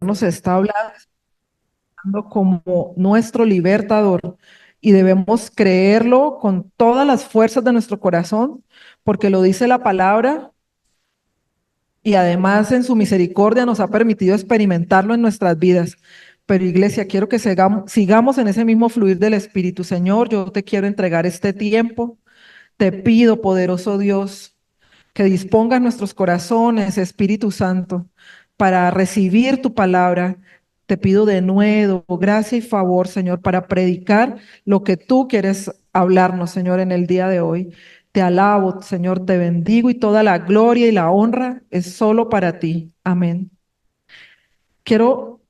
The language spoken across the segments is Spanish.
nos está hablando como nuestro libertador y debemos creerlo con todas las fuerzas de nuestro corazón, porque lo dice la palabra y además en su misericordia nos ha permitido experimentarlo en nuestras vidas. Pero iglesia, quiero que sigamos en ese mismo fluir del Espíritu. Señor, yo te quiero entregar este tiempo. Te pido, poderoso Dios, que dispongas nuestros corazones, Espíritu Santo, para recibir tu palabra. Te pido de nuevo gracia y favor, Señor, para predicar lo que tú quieres hablarnos, Señor, en el día de hoy. Te alabo, Señor, te bendigo y toda la gloria y la honra es solo para ti. Amén. Quiero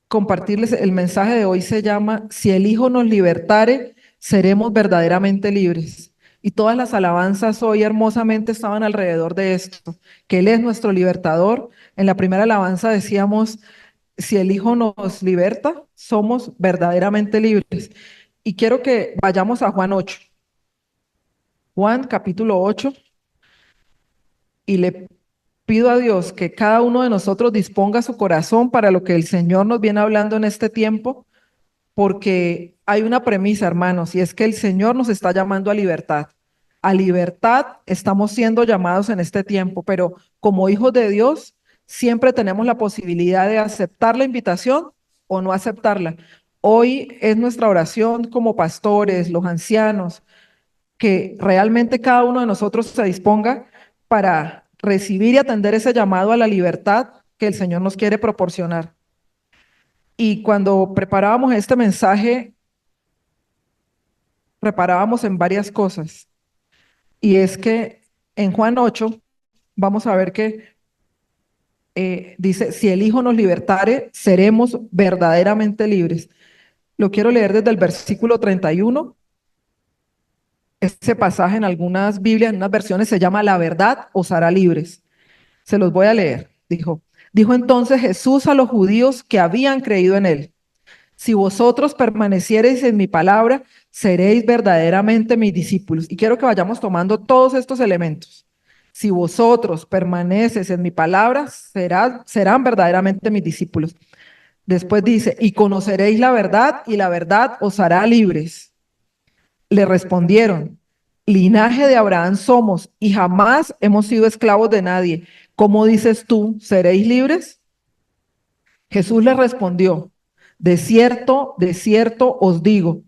compartirles el mensaje de hoy, se llama Si el Hijo nos libertare, seremos verdaderamente libres. Y todas las alabanzas hoy hermosamente estaban alrededor de esto, que Él es nuestro libertador. En la primera alabanza decíamos, si el Hijo nos liberta, somos verdaderamente libres. Y quiero que vayamos a Juan 8, Juan capítulo 8, y le pido a Dios que cada uno de nosotros disponga su corazón para lo que el Señor nos viene hablando en este tiempo, porque hay una premisa, hermanos, y es que el Señor nos está llamando a libertad. A libertad estamos siendo llamados en este tiempo, pero como hijos de Dios, siempre tenemos la posibilidad de aceptar la invitación o no aceptarla. Hoy es nuestra oración como pastores, los ancianos, que realmente cada uno de nosotros se disponga para recibir y atender ese llamado a la libertad que el Señor nos quiere proporcionar. Y cuando preparábamos este mensaje, reparábamos en varias cosas. Y es que en Juan 8 vamos a ver que dice, si el Hijo nos libertare, seremos verdaderamente libres. Lo quiero leer desde el versículo 31. Ese pasaje en algunas Biblias, en unas versiones se llama La verdad os hará libres. Se los voy a leer. Dijo entonces Jesús a los judíos que habían creído en él. Si vosotros permaneciereis en mi palabra, seréis verdaderamente mis discípulos. Y quiero que vayamos tomando todos estos elementos. Si vosotros permaneces en mi palabra, serán verdaderamente mis discípulos. Después dice, y conoceréis la verdad y la verdad os hará libres. Le respondieron, linaje de Abraham somos y jamás hemos sido esclavos de nadie. ¿Cómo dices tú, seréis libres? Jesús le respondió, de cierto os digo,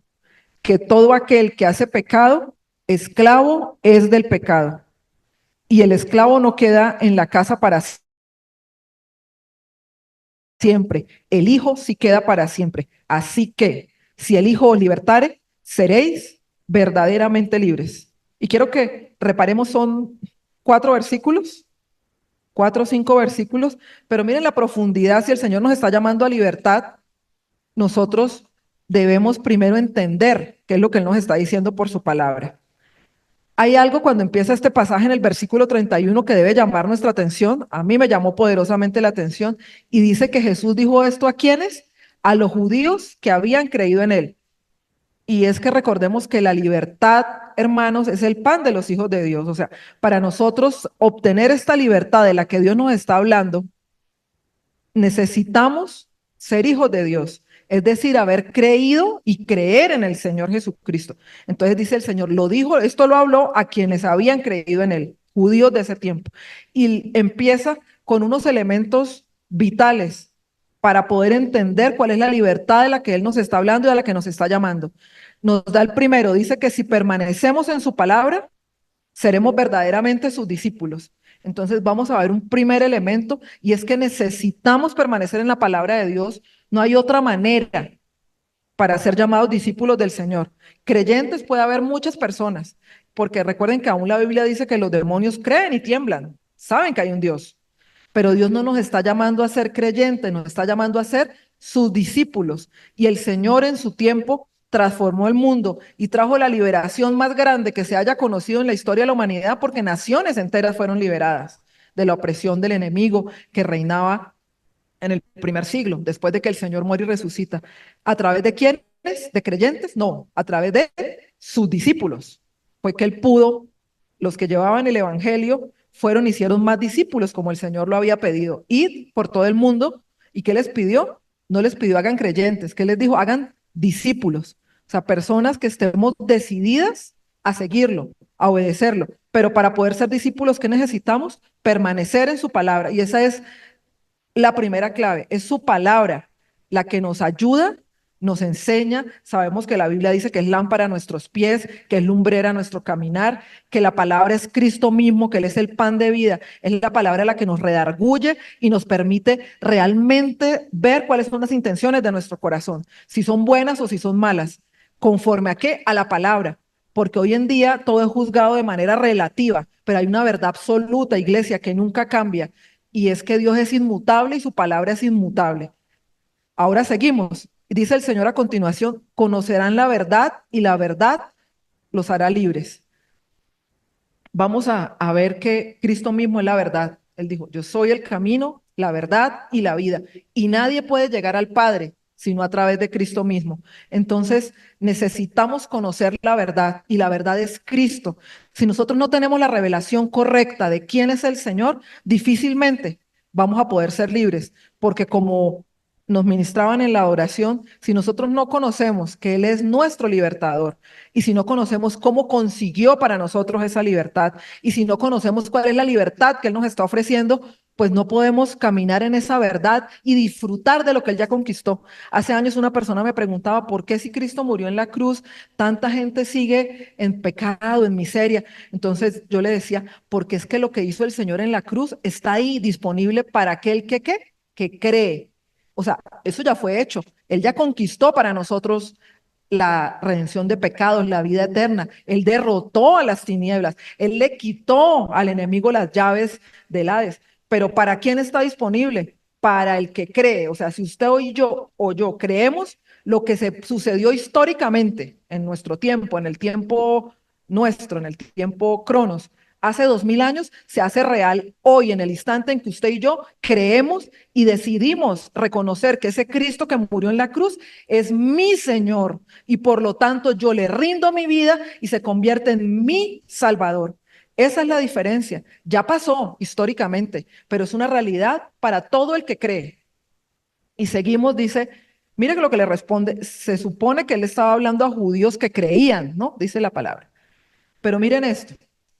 que todo aquel que hace pecado, esclavo es del pecado. Y el esclavo no queda en la casa para siempre, el Hijo sí queda para siempre. Así que, si el Hijo os libertare, seréis verdaderamente libres. Y quiero que reparemos, son 4 versículos, 4 o 5 versículos, pero miren la profundidad. Si el Señor nos está llamando a libertad, nosotros debemos primero entender qué es lo que Él nos está diciendo por su palabra. Hay algo cuando empieza este pasaje en el versículo 31 que debe llamar nuestra atención. A mí me llamó poderosamente la atención y dice que Jesús dijo esto ¿a quiénes? A los judíos que habían creído en Él. Y es que recordemos que la libertad, hermanos, es el pan de los hijos de Dios. O sea, para nosotros obtener esta libertad de la que Dios nos está hablando, necesitamos ser hijos de Dios, es decir, haber creído y creer en el Señor Jesucristo. Entonces dice el Señor, lo dijo, esto lo habló a quienes habían creído en él, judíos de ese tiempo. Y empieza con unos elementos vitales para poder entender cuál es la libertad de la que Él nos está hablando y a la que nos está llamando. Nos da el primero, dice que si permanecemos en su palabra, seremos verdaderamente sus discípulos. Entonces vamos a ver un primer elemento y es que necesitamos permanecer en la palabra de Dios. No hay otra manera para ser llamados discípulos del Señor. Creyentes puede haber muchas personas, porque recuerden que aún la Biblia dice que los demonios creen y tiemblan, saben que hay un Dios, pero Dios no nos está llamando a ser creyentes, nos está llamando a ser sus discípulos. Y el Señor en su tiempo transformó el mundo y trajo la liberación más grande que se haya conocido en la historia de la humanidad, porque naciones enteras fueron liberadas de la opresión del enemigo que reinaba en el primer siglo, después de que el Señor muere y resucita. ¿A través de quiénes? ¿De creyentes? No, a través de sus discípulos. Fue que él pudo, los que llevaban el evangelio, fueron, hicieron más discípulos como el Señor lo había pedido. Id por todo el mundo ¿Y qué les pidió? No les pidió hagan creyentes, ¿qué les dijo? Hagan discípulos, o sea, personas que estemos decididas a seguirlo, a obedecerlo. Pero para poder ser discípulos, ¿qué necesitamos? Permanecer en su palabra. Y esa es la primera clave, es su palabra la que nos ayuda, nos enseña. Sabemos que la Biblia dice que es lámpara a nuestros pies, que es lumbrera a nuestro caminar, que la palabra es Cristo mismo, que Él es el pan de vida. Es la palabra la que nos redarguye y nos permite realmente ver cuáles son las intenciones de nuestro corazón, si son buenas o si son malas. ¿Conforme a qué? A la palabra. Porque hoy en día todo es juzgado de manera relativa, pero hay una verdad absoluta, iglesia, que nunca cambia, y es que Dios es inmutable y su palabra es inmutable. Ahora seguimos. Dice el Señor a continuación, conocerán la verdad y la verdad los hará libres. Vamos a ver que Cristo mismo es la verdad. Él dijo, yo soy el camino, la verdad y la vida. Y nadie puede llegar al Padre sino a través de Cristo mismo. Entonces necesitamos conocer la verdad y la verdad es Cristo. Si nosotros no tenemos la revelación correcta de quién es el Señor, difícilmente vamos a poder ser libres, porque como nos ministraban en la oración, si nosotros no conocemos que Él es nuestro libertador, y si no conocemos cómo consiguió para nosotros esa libertad, y si no conocemos cuál es la libertad que Él nos está ofreciendo, pues no podemos caminar en esa verdad y disfrutar de lo que Él ya conquistó. Hace años una persona me preguntaba, ¿por qué si Cristo murió en la cruz, tanta gente sigue en pecado, en miseria? Entonces yo le decía, porque es que lo que hizo el Señor en la cruz está ahí disponible para aquel que, ¿qué? Que cree. O sea, eso ya fue hecho. Él ya conquistó para nosotros la redención de pecados, la vida eterna. Él derrotó a las tinieblas. Él le quitó al enemigo las llaves del Hades. Pero ¿para quién está disponible? Para el que cree. O sea, si usted o yo creemos lo que se sucedió históricamente en nuestro tiempo, en el tiempo nuestro, en el tiempo Cronos, hace 2000 años, se hace real hoy, en el instante en que usted y yo creemos y decidimos reconocer que ese Cristo que murió en la cruz es mi Señor y por lo tanto yo le rindo mi vida y se convierte en mi Salvador. Esa es la diferencia. Ya pasó históricamente, pero es una realidad para todo el que cree. Y seguimos, dice, mire que lo que le responde, se supone que él estaba hablando a judíos que creían, ¿no? Dice la palabra. Pero miren esto.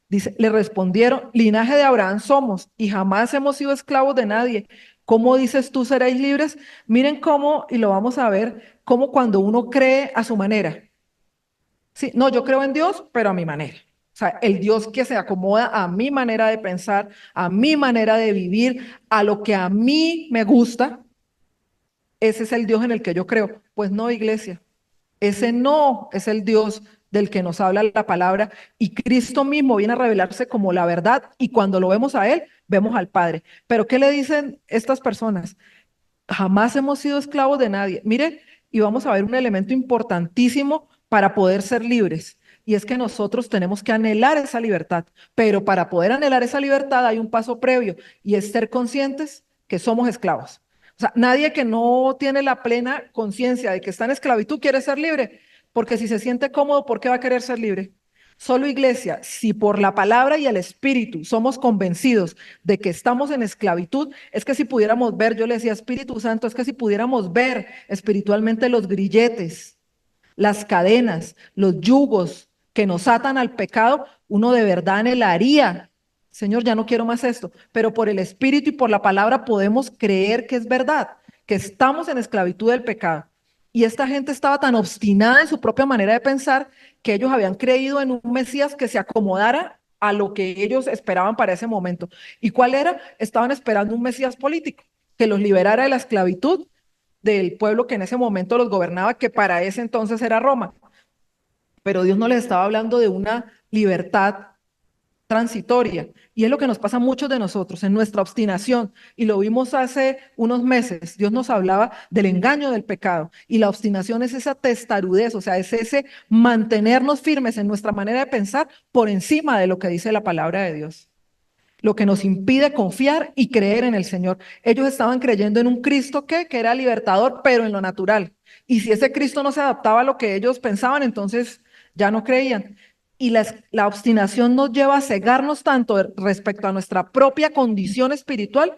Dice, le respondieron, linaje de Abraham somos y jamás hemos sido esclavos de nadie. ¿Cómo dices tú seréis libres? Miren cómo, y lo vamos a ver, cómo cuando uno cree a su manera. Sí, no, yo creo en Dios, pero a mi manera. O sea, el Dios que se acomoda a mi manera de pensar, a mi manera de vivir, a lo que a mí me gusta, ese es el Dios en el que yo creo. Pues no, iglesia. Ese no es el Dios del que nos habla la palabra y Cristo mismo viene a revelarse como la verdad y cuando lo vemos a Él, vemos al Padre. Pero ¿qué le dicen estas personas? Jamás hemos sido esclavos de nadie. Mire, y vamos a ver un elemento importantísimo para poder ser libres. Y es que nosotros tenemos que anhelar esa libertad, pero para poder anhelar esa libertad hay un paso previo y es ser conscientes que somos esclavos. O sea, nadie que no tiene la plena conciencia de que está en esclavitud quiere ser libre, porque si se siente cómodo, ¿por qué va a querer ser libre? Solo iglesia, si por la palabra y el espíritu somos convencidos de que estamos en esclavitud, es que si pudiéramos ver, yo le decía Espíritu Santo, es que si pudiéramos ver espiritualmente los grilletes, las cadenas, los yugos que nos atan al pecado, uno de verdad anhelaría, Señor, ya no quiero más esto, pero por el espíritu y por la palabra podemos creer que es verdad, que estamos en esclavitud del pecado. Y esta gente estaba tan obstinada en su propia manera de pensar que ellos habían creído en un Mesías que se acomodara a lo que ellos esperaban para ese momento. ¿Y cuál era? Estaban esperando un Mesías político que los liberara de la esclavitud del pueblo que en ese momento los gobernaba, que para ese entonces era Roma. Pero Dios no les estaba hablando de una libertad transitoria. Y es lo que nos pasa a muchos de nosotros en nuestra obstinación. Y lo vimos hace unos meses. Dios nos hablaba del engaño del pecado. Y la obstinación es esa testarudez, o sea, es ese mantenernos firmes en nuestra manera de pensar por encima de lo que dice la palabra de Dios. Lo que nos impide confiar y creer en el Señor. Ellos estaban creyendo en un Cristo que era libertador, pero en lo natural. Y si ese Cristo no se adaptaba a lo que ellos pensaban, entonces ya no creían. Y la obstinación nos lleva a cegarnos tanto respecto a nuestra propia condición espiritual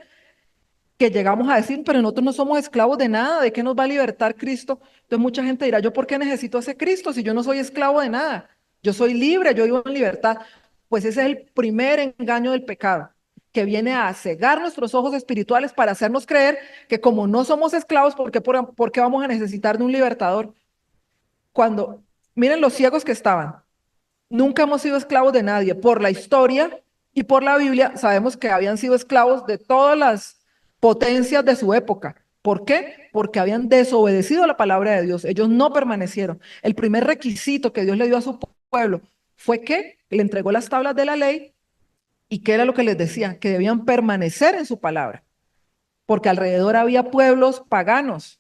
que llegamos a decir, pero nosotros no somos esclavos de nada, ¿de qué nos va a libertar Cristo? Entonces mucha gente dirá, ¿yo por qué necesito a ese Cristo si yo no soy esclavo de nada? Yo soy libre, yo vivo en libertad. Pues ese es el primer engaño del pecado, que viene a cegar nuestros ojos espirituales para hacernos creer que como no somos esclavos, ¿por qué vamos a necesitar de un libertador? Cuando, miren los ciegos que estaban, nunca hemos sido esclavos de nadie. Por la historia y por la Biblia sabemos que habían sido esclavos de todas las potencias de su época. ¿Por qué? Porque habían desobedecido la palabra de Dios. Ellos no permanecieron. El primer requisito que Dios le dio a su pueblo fue que le entregó las tablas de la ley y que era lo que les decía, que debían permanecer en su palabra, porque alrededor había pueblos paganos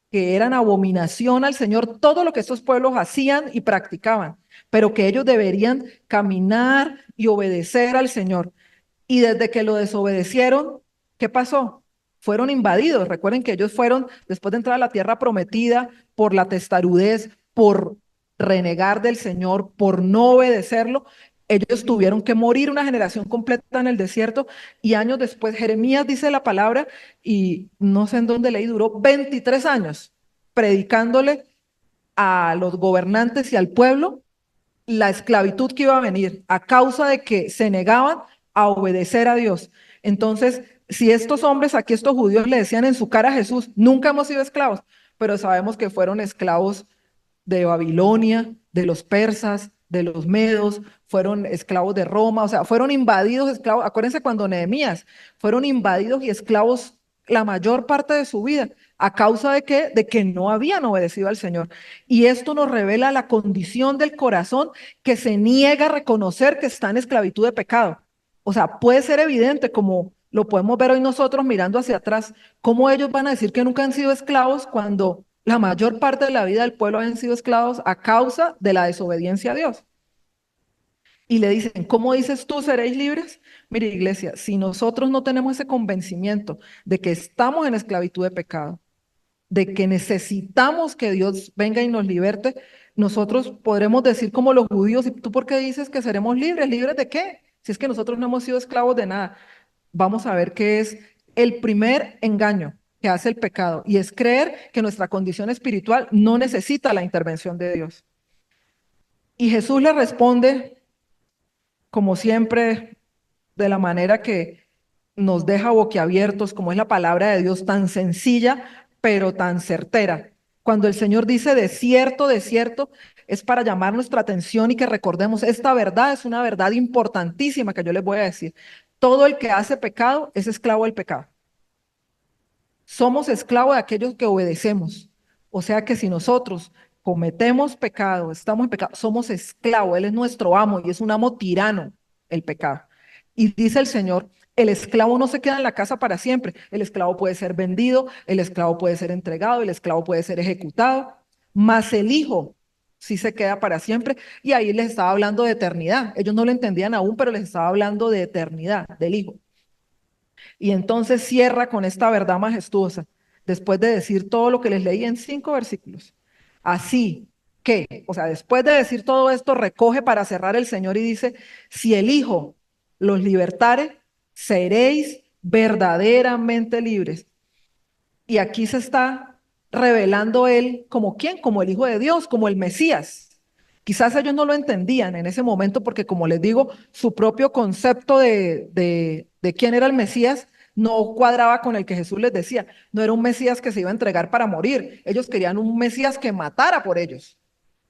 que eran abominación al Señor, todo lo que estos pueblos hacían y practicaban, pero que ellos deberían caminar y obedecer al Señor. Y desde que lo desobedecieron, ¿qué pasó? Fueron invadidos. Recuerden que ellos fueron, después de entrar a la tierra prometida, por la testarudez, por renegar del Señor, por no obedecerlo, ellos tuvieron que morir una generación completa en el desierto y años después, Jeremías dice la palabra y no sé en dónde leí, duró 23 años predicándole a los gobernantes y al pueblo la esclavitud que iba a venir a causa de que se negaban a obedecer a Dios. Entonces, si estos hombres aquí, estos judíos le decían en su cara a Jesús, nunca hemos sido esclavos, pero sabemos que fueron esclavos de Babilonia, de los persas, de los medos, fueron esclavos de Roma, o sea, fueron invadidos, esclavos. Acuérdense cuando Nehemías fueron invadidos y esclavos la mayor parte de su vida. ¿A causa de qué? De que no habían obedecido al Señor. Y esto nos revela la condición del corazón que se niega a reconocer que está en esclavitud de pecado. O sea, puede ser evidente como lo podemos ver hoy nosotros mirando hacia atrás, cómo ellos van a decir que nunca han sido esclavos cuando la mayor parte de la vida del pueblo han sido esclavos a causa de la desobediencia a Dios. Y le dicen, ¿cómo dices tú seréis libres? Mire, iglesia, si nosotros no tenemos ese convencimiento de que estamos en esclavitud de pecado, de que necesitamos que Dios venga y nos liberte, nosotros podremos decir como los judíos, ¿y tú por qué dices que seremos libres? ¿Libres de qué? Si es que nosotros no hemos sido esclavos de nada. Vamos a ver qué es el primer engaño que hace el pecado y es creer que nuestra condición espiritual no necesita la intervención de Dios. Y Jesús le responde, como siempre, de la manera que nos deja boquiabiertos, como es la palabra de Dios, tan sencilla, pero tan certera. Cuando el Señor dice de cierto, es para llamar nuestra atención y que recordemos, esta verdad es una verdad importantísima que yo les voy a decir. Todo el que hace pecado es esclavo del pecado. Somos esclavos de aquellos que obedecemos. O sea que si nosotros cometemos pecado, estamos en pecado, somos esclavos. Él es nuestro amo y es un amo tirano, el pecado. Y dice el Señor, el esclavo no se queda en la casa para siempre. El esclavo puede ser vendido, el esclavo puede ser entregado, el esclavo puede ser ejecutado, mas el hijo sí se queda para siempre. Y ahí les estaba hablando de eternidad. Ellos no lo entendían aún, pero les estaba hablando de eternidad, del hijo. Y entonces cierra con esta verdad majestuosa, después de decir todo lo que les leí en 5 versículos. Así que, o sea, después de decir todo esto, recoge para cerrar el Señor y dice, si el Hijo los libertare, seréis verdaderamente libres. Y aquí se está revelando él como quién, como el Hijo de Dios, como el Mesías. Quizás ellos no lo entendían en ese momento porque, como les digo, su propio concepto de quién era el Mesías no cuadraba con el que Jesús les decía. No era un Mesías que se iba a entregar para morir. Ellos querían un Mesías que matara por ellos,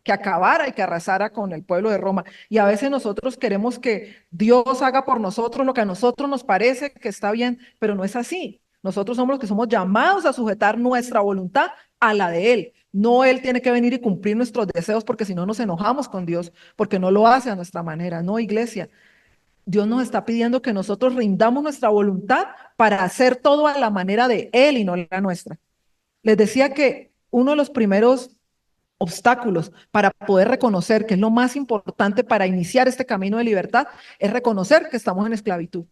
que acabara y que arrasara con el pueblo de Roma. Y a veces nosotros queremos que Dios haga por nosotros lo que a nosotros nos parece que está bien, pero no es así. Nosotros somos los que somos llamados a sujetar nuestra voluntad a la de Él. No Él tiene que venir y cumplir nuestros deseos porque si no nos enojamos con Dios, porque no lo hace a nuestra manera. No, iglesia. Dios nos está pidiendo que nosotros rindamos nuestra voluntad para hacer todo a la manera de Él y no la nuestra. Les decía que uno de los primeros obstáculos para poder reconocer que es lo más importante para iniciar este camino de libertad es reconocer que estamos en esclavitud.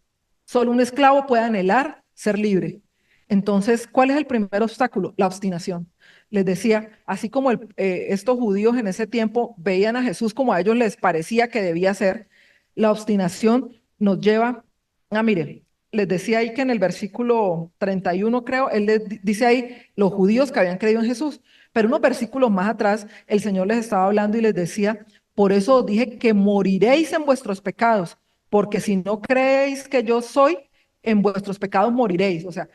Solo un esclavo puede anhelar ser libre. Entonces, ¿cuál es el primer obstáculo? La obstinación. Les decía, así como estos judíos en ese tiempo veían a Jesús como a ellos les parecía que debía ser, la obstinación nos lleva a, mire, les decía ahí que en el versículo 31, creo, él dice ahí los judíos que habían creído en Jesús, pero unos versículos más atrás, el Señor les estaba hablando y les decía, por eso os dije que moriréis en vuestros pecados, porque si no creéis que yo soy, en vuestros pecados moriréis. O sea,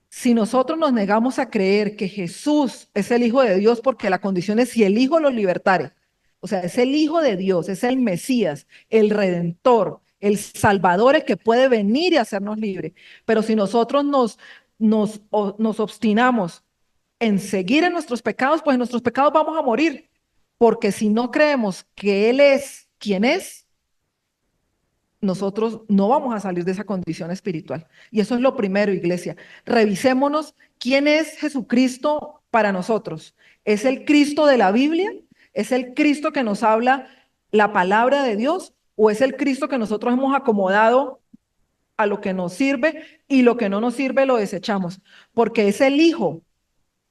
si nosotros nos negamos a creer que Jesús es el Hijo de Dios, porque la condición es si el Hijo los libertare, o sea, es el Hijo de Dios, es el Mesías, el Redentor, el Salvador, el que puede venir y hacernos libres. Pero si nosotros nos obstinamos en seguir en nuestros pecados, pues en nuestros pecados vamos a morir. Porque si no creemos que Él es quien es, nosotros no vamos a salir de esa condición espiritual. Y eso es lo primero, iglesia. Revisémonos quién es Jesucristo para nosotros. ¿Es el Cristo de la Biblia? ¿Es el Cristo que nos habla la palabra de Dios? ¿O es el Cristo que nosotros hemos acomodado a lo que nos sirve y lo que no nos sirve lo desechamos? Porque es el Hijo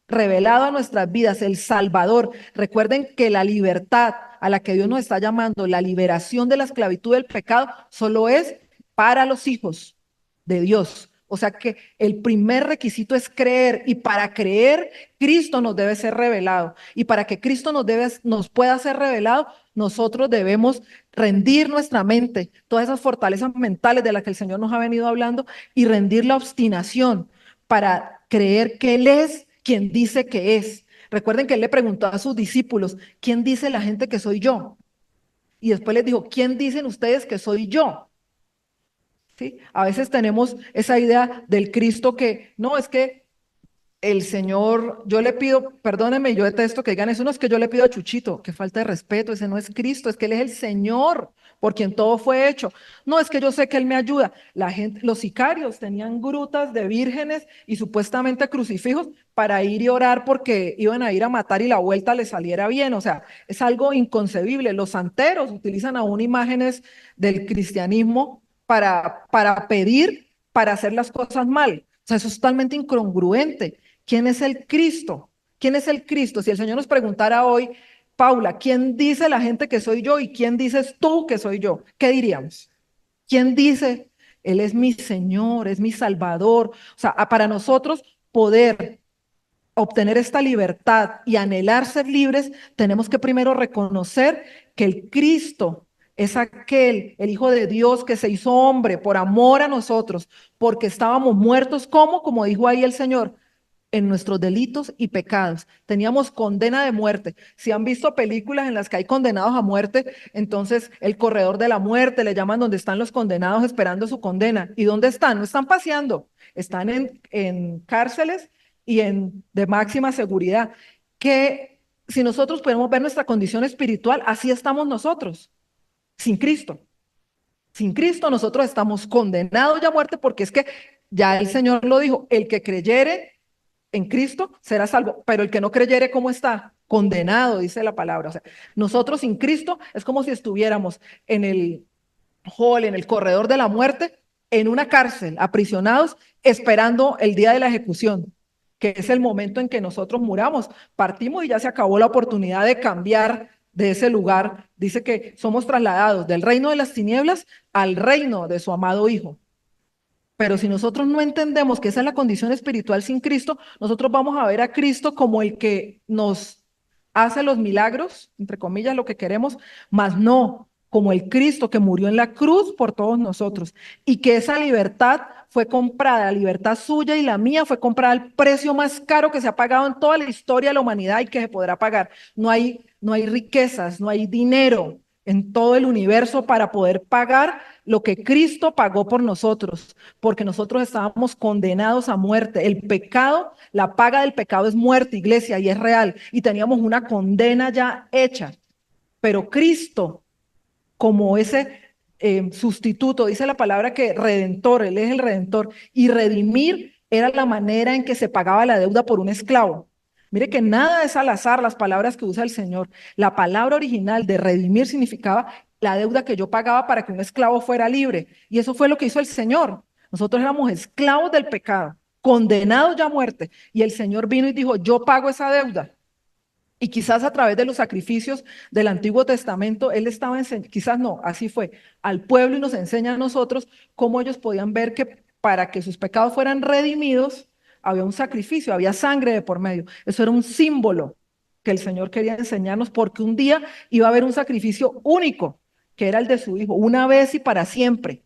revelado a nuestras vidas, el Salvador. Recuerden que la libertad a la que Dios nos está llamando, la liberación de la esclavitud del pecado, solo es para los hijos de Dios. O sea que el primer requisito es creer, y para creer Cristo nos debe ser revelado, y para que Cristo nos pueda ser revelado, nosotros debemos rendir nuestra mente, todas esas fortalezas mentales de las que el Señor nos ha venido hablando, y rendir la obstinación para creer que Él es quien dice que es. Recuerden que Él le preguntó a sus discípulos, ¿quién dice la gente que soy yo? Y después les dijo, ¿quién dicen ustedes que soy yo? ¿Sí? A veces tenemos esa idea del Cristo que, no, es que el Señor, yo le pido, perdónenme, yo detesto que digan eso, no es que yo le pido a Chuchito, que falta de respeto, ese no es Cristo, es que Él es el Señor, por quien todo fue hecho. No, es que yo sé que Él me ayuda. La gente, los sicarios tenían grutas de vírgenes y supuestamente crucifijos para ir y orar porque iban a ir a matar y la vuelta les saliera bien. O sea, es algo inconcebible. Los santeros utilizan aún imágenes del cristianismo para pedir, para hacer las cosas mal. O sea, eso es totalmente incongruente. ¿Quién es el Cristo? ¿Quién es el Cristo? Si el Señor nos preguntara hoy, Paula, ¿quién dice la gente que soy yo y quién dices tú que soy yo? ¿Qué diríamos? ¿Quién dice, Él es mi Señor, es mi Salvador? O sea, para nosotros poder obtener esta libertad y anhelar ser libres, tenemos que primero reconocer que el Cristo es aquel, el Hijo de Dios que se hizo hombre por amor a nosotros, porque estábamos muertos, ¿cómo? Como dijo ahí el Señor, en nuestros delitos y pecados. Teníamos condena de muerte. Si han visto películas en las que hay condenados a muerte, entonces el corredor de la muerte le llaman donde están los condenados esperando su condena. ¿Y dónde están? No están paseando, están en cárceles y de máxima seguridad. Que si nosotros podemos ver nuestra condición espiritual, así estamos nosotros, sin Cristo. Sin Cristo nosotros estamos condenados ya a muerte porque es que ya el Señor lo dijo, el que creyere en Cristo será salvo, pero el que no creyere, ¿cómo está? Condenado, dice la palabra. O sea, nosotros sin Cristo es como si estuviéramos en el hall, en el corredor de la muerte, en una cárcel, aprisionados, esperando el día de la ejecución, que es el momento en que nosotros muramos. Partimos y ya se acabó la oportunidad de cambiar de ese lugar. Dice que somos trasladados del reino de las tinieblas al reino de su amado Hijo. Pero si nosotros no entendemos que esa es la condición espiritual sin Cristo, nosotros vamos a ver a Cristo como el que nos hace los milagros, entre comillas, lo que queremos, mas no como el Cristo que murió en la cruz por todos nosotros y que esa libertad fue comprada, la libertad suya y la mía fue comprada al precio más caro que se ha pagado en toda la historia de la humanidad y que se podrá pagar. No hay riquezas, no hay dinero en todo el universo para poder pagar lo que Cristo pagó por nosotros, porque nosotros estábamos condenados a muerte. El pecado, la paga del pecado es muerte, iglesia, y es real, y teníamos una condena ya hecha. Pero Cristo, como ese sustituto, dice la palabra que redentor, Él es el redentor, y redimir era la manera en que se pagaba la deuda por un esclavo. Mire que nada es al azar las palabras que usa el Señor. La palabra original de redimir significaba la deuda que yo pagaba para que un esclavo fuera libre. Y eso fue lo que hizo el Señor. Nosotros éramos esclavos del pecado, condenados ya a muerte. Y el Señor vino y dijo, yo pago esa deuda. Y quizás a través de los sacrificios del Antiguo Testamento, Él estaba enseñando, quizás no, así fue, al pueblo y nos enseña a nosotros cómo ellos podían ver que para que sus pecados fueran redimidos, había un sacrificio, había sangre de por medio. Eso era un símbolo que el Señor quería enseñarnos porque un día iba a haber un sacrificio único, que era el de su Hijo, una vez y para siempre.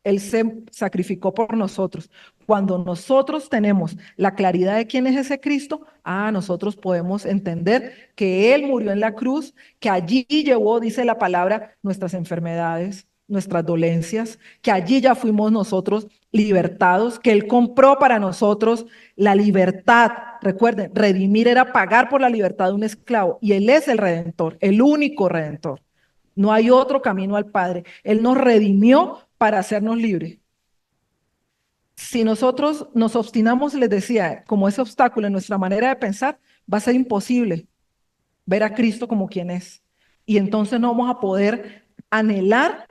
Él se sacrificó por nosotros. Cuando nosotros tenemos la claridad de quién es ese Cristo, nosotros podemos entender que Él murió en la cruz, que allí llevó, dice la palabra, nuestras enfermedades, nuestras dolencias, que allí ya fuimos nosotros libertados, que Él compró para nosotros la libertad. Recuerden, redimir era pagar por la libertad de un esclavo y Él es el redentor, el único redentor. No hay otro camino al Padre. Él nos redimió para hacernos libres. Si nosotros nos obstinamos, les decía, como ese obstáculo en nuestra manera de pensar, va a ser imposible ver a Cristo como quien es. Y entonces no vamos a poder anhelar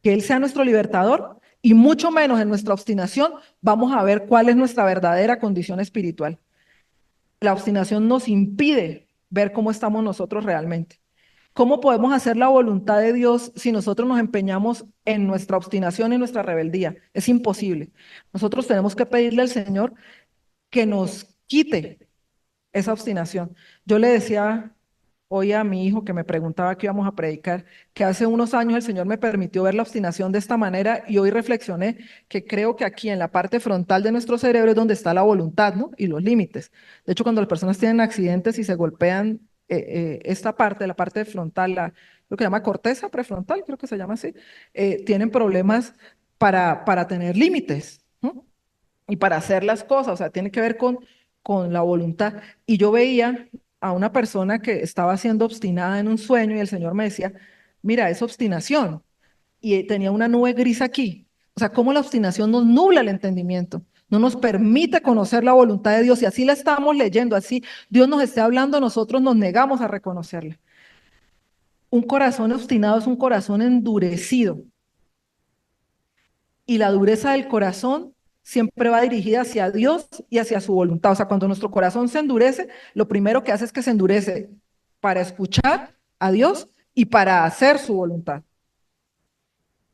que Él sea nuestro libertador y mucho menos en nuestra obstinación vamos a ver cuál es nuestra verdadera condición espiritual. La obstinación nos impide ver cómo estamos nosotros realmente. ¿Cómo podemos hacer la voluntad de Dios si nosotros nos empeñamos en nuestra obstinación y nuestra rebeldía? Es imposible. Nosotros tenemos que pedirle al Señor que nos quite esa obstinación. Yo le decía hoy a mi hijo que me preguntaba qué íbamos a predicar, que hace unos años el Señor me permitió ver la obstinación de esta manera y hoy reflexioné que creo que aquí en la parte frontal de nuestro cerebro es donde está la voluntad, ¿no? Y los límites. De hecho, cuando las personas tienen accidentes y se golpean esta parte, la parte frontal, lo que se llama corteza prefrontal, creo que se llama así, tienen problemas para tener límites, ¿no? Y para hacer las cosas, o sea, tiene que ver con la voluntad. Y yo veía a una persona que estaba siendo obstinada en un sueño y el Señor me decía, mira, es obstinación. Y tenía una nube gris aquí. O sea, cómo la obstinación nos nubla el entendimiento, no nos permite conocer la voluntad de Dios. Y así la estamos leyendo, así Dios nos esté hablando, nosotros nos negamos a reconocerla. Un corazón obstinado es un corazón endurecido. Y la dureza del corazón siempre va dirigida hacia Dios y hacia su voluntad. O sea, cuando nuestro corazón se endurece, lo primero que hace es que se endurece para escuchar a Dios y para hacer su voluntad.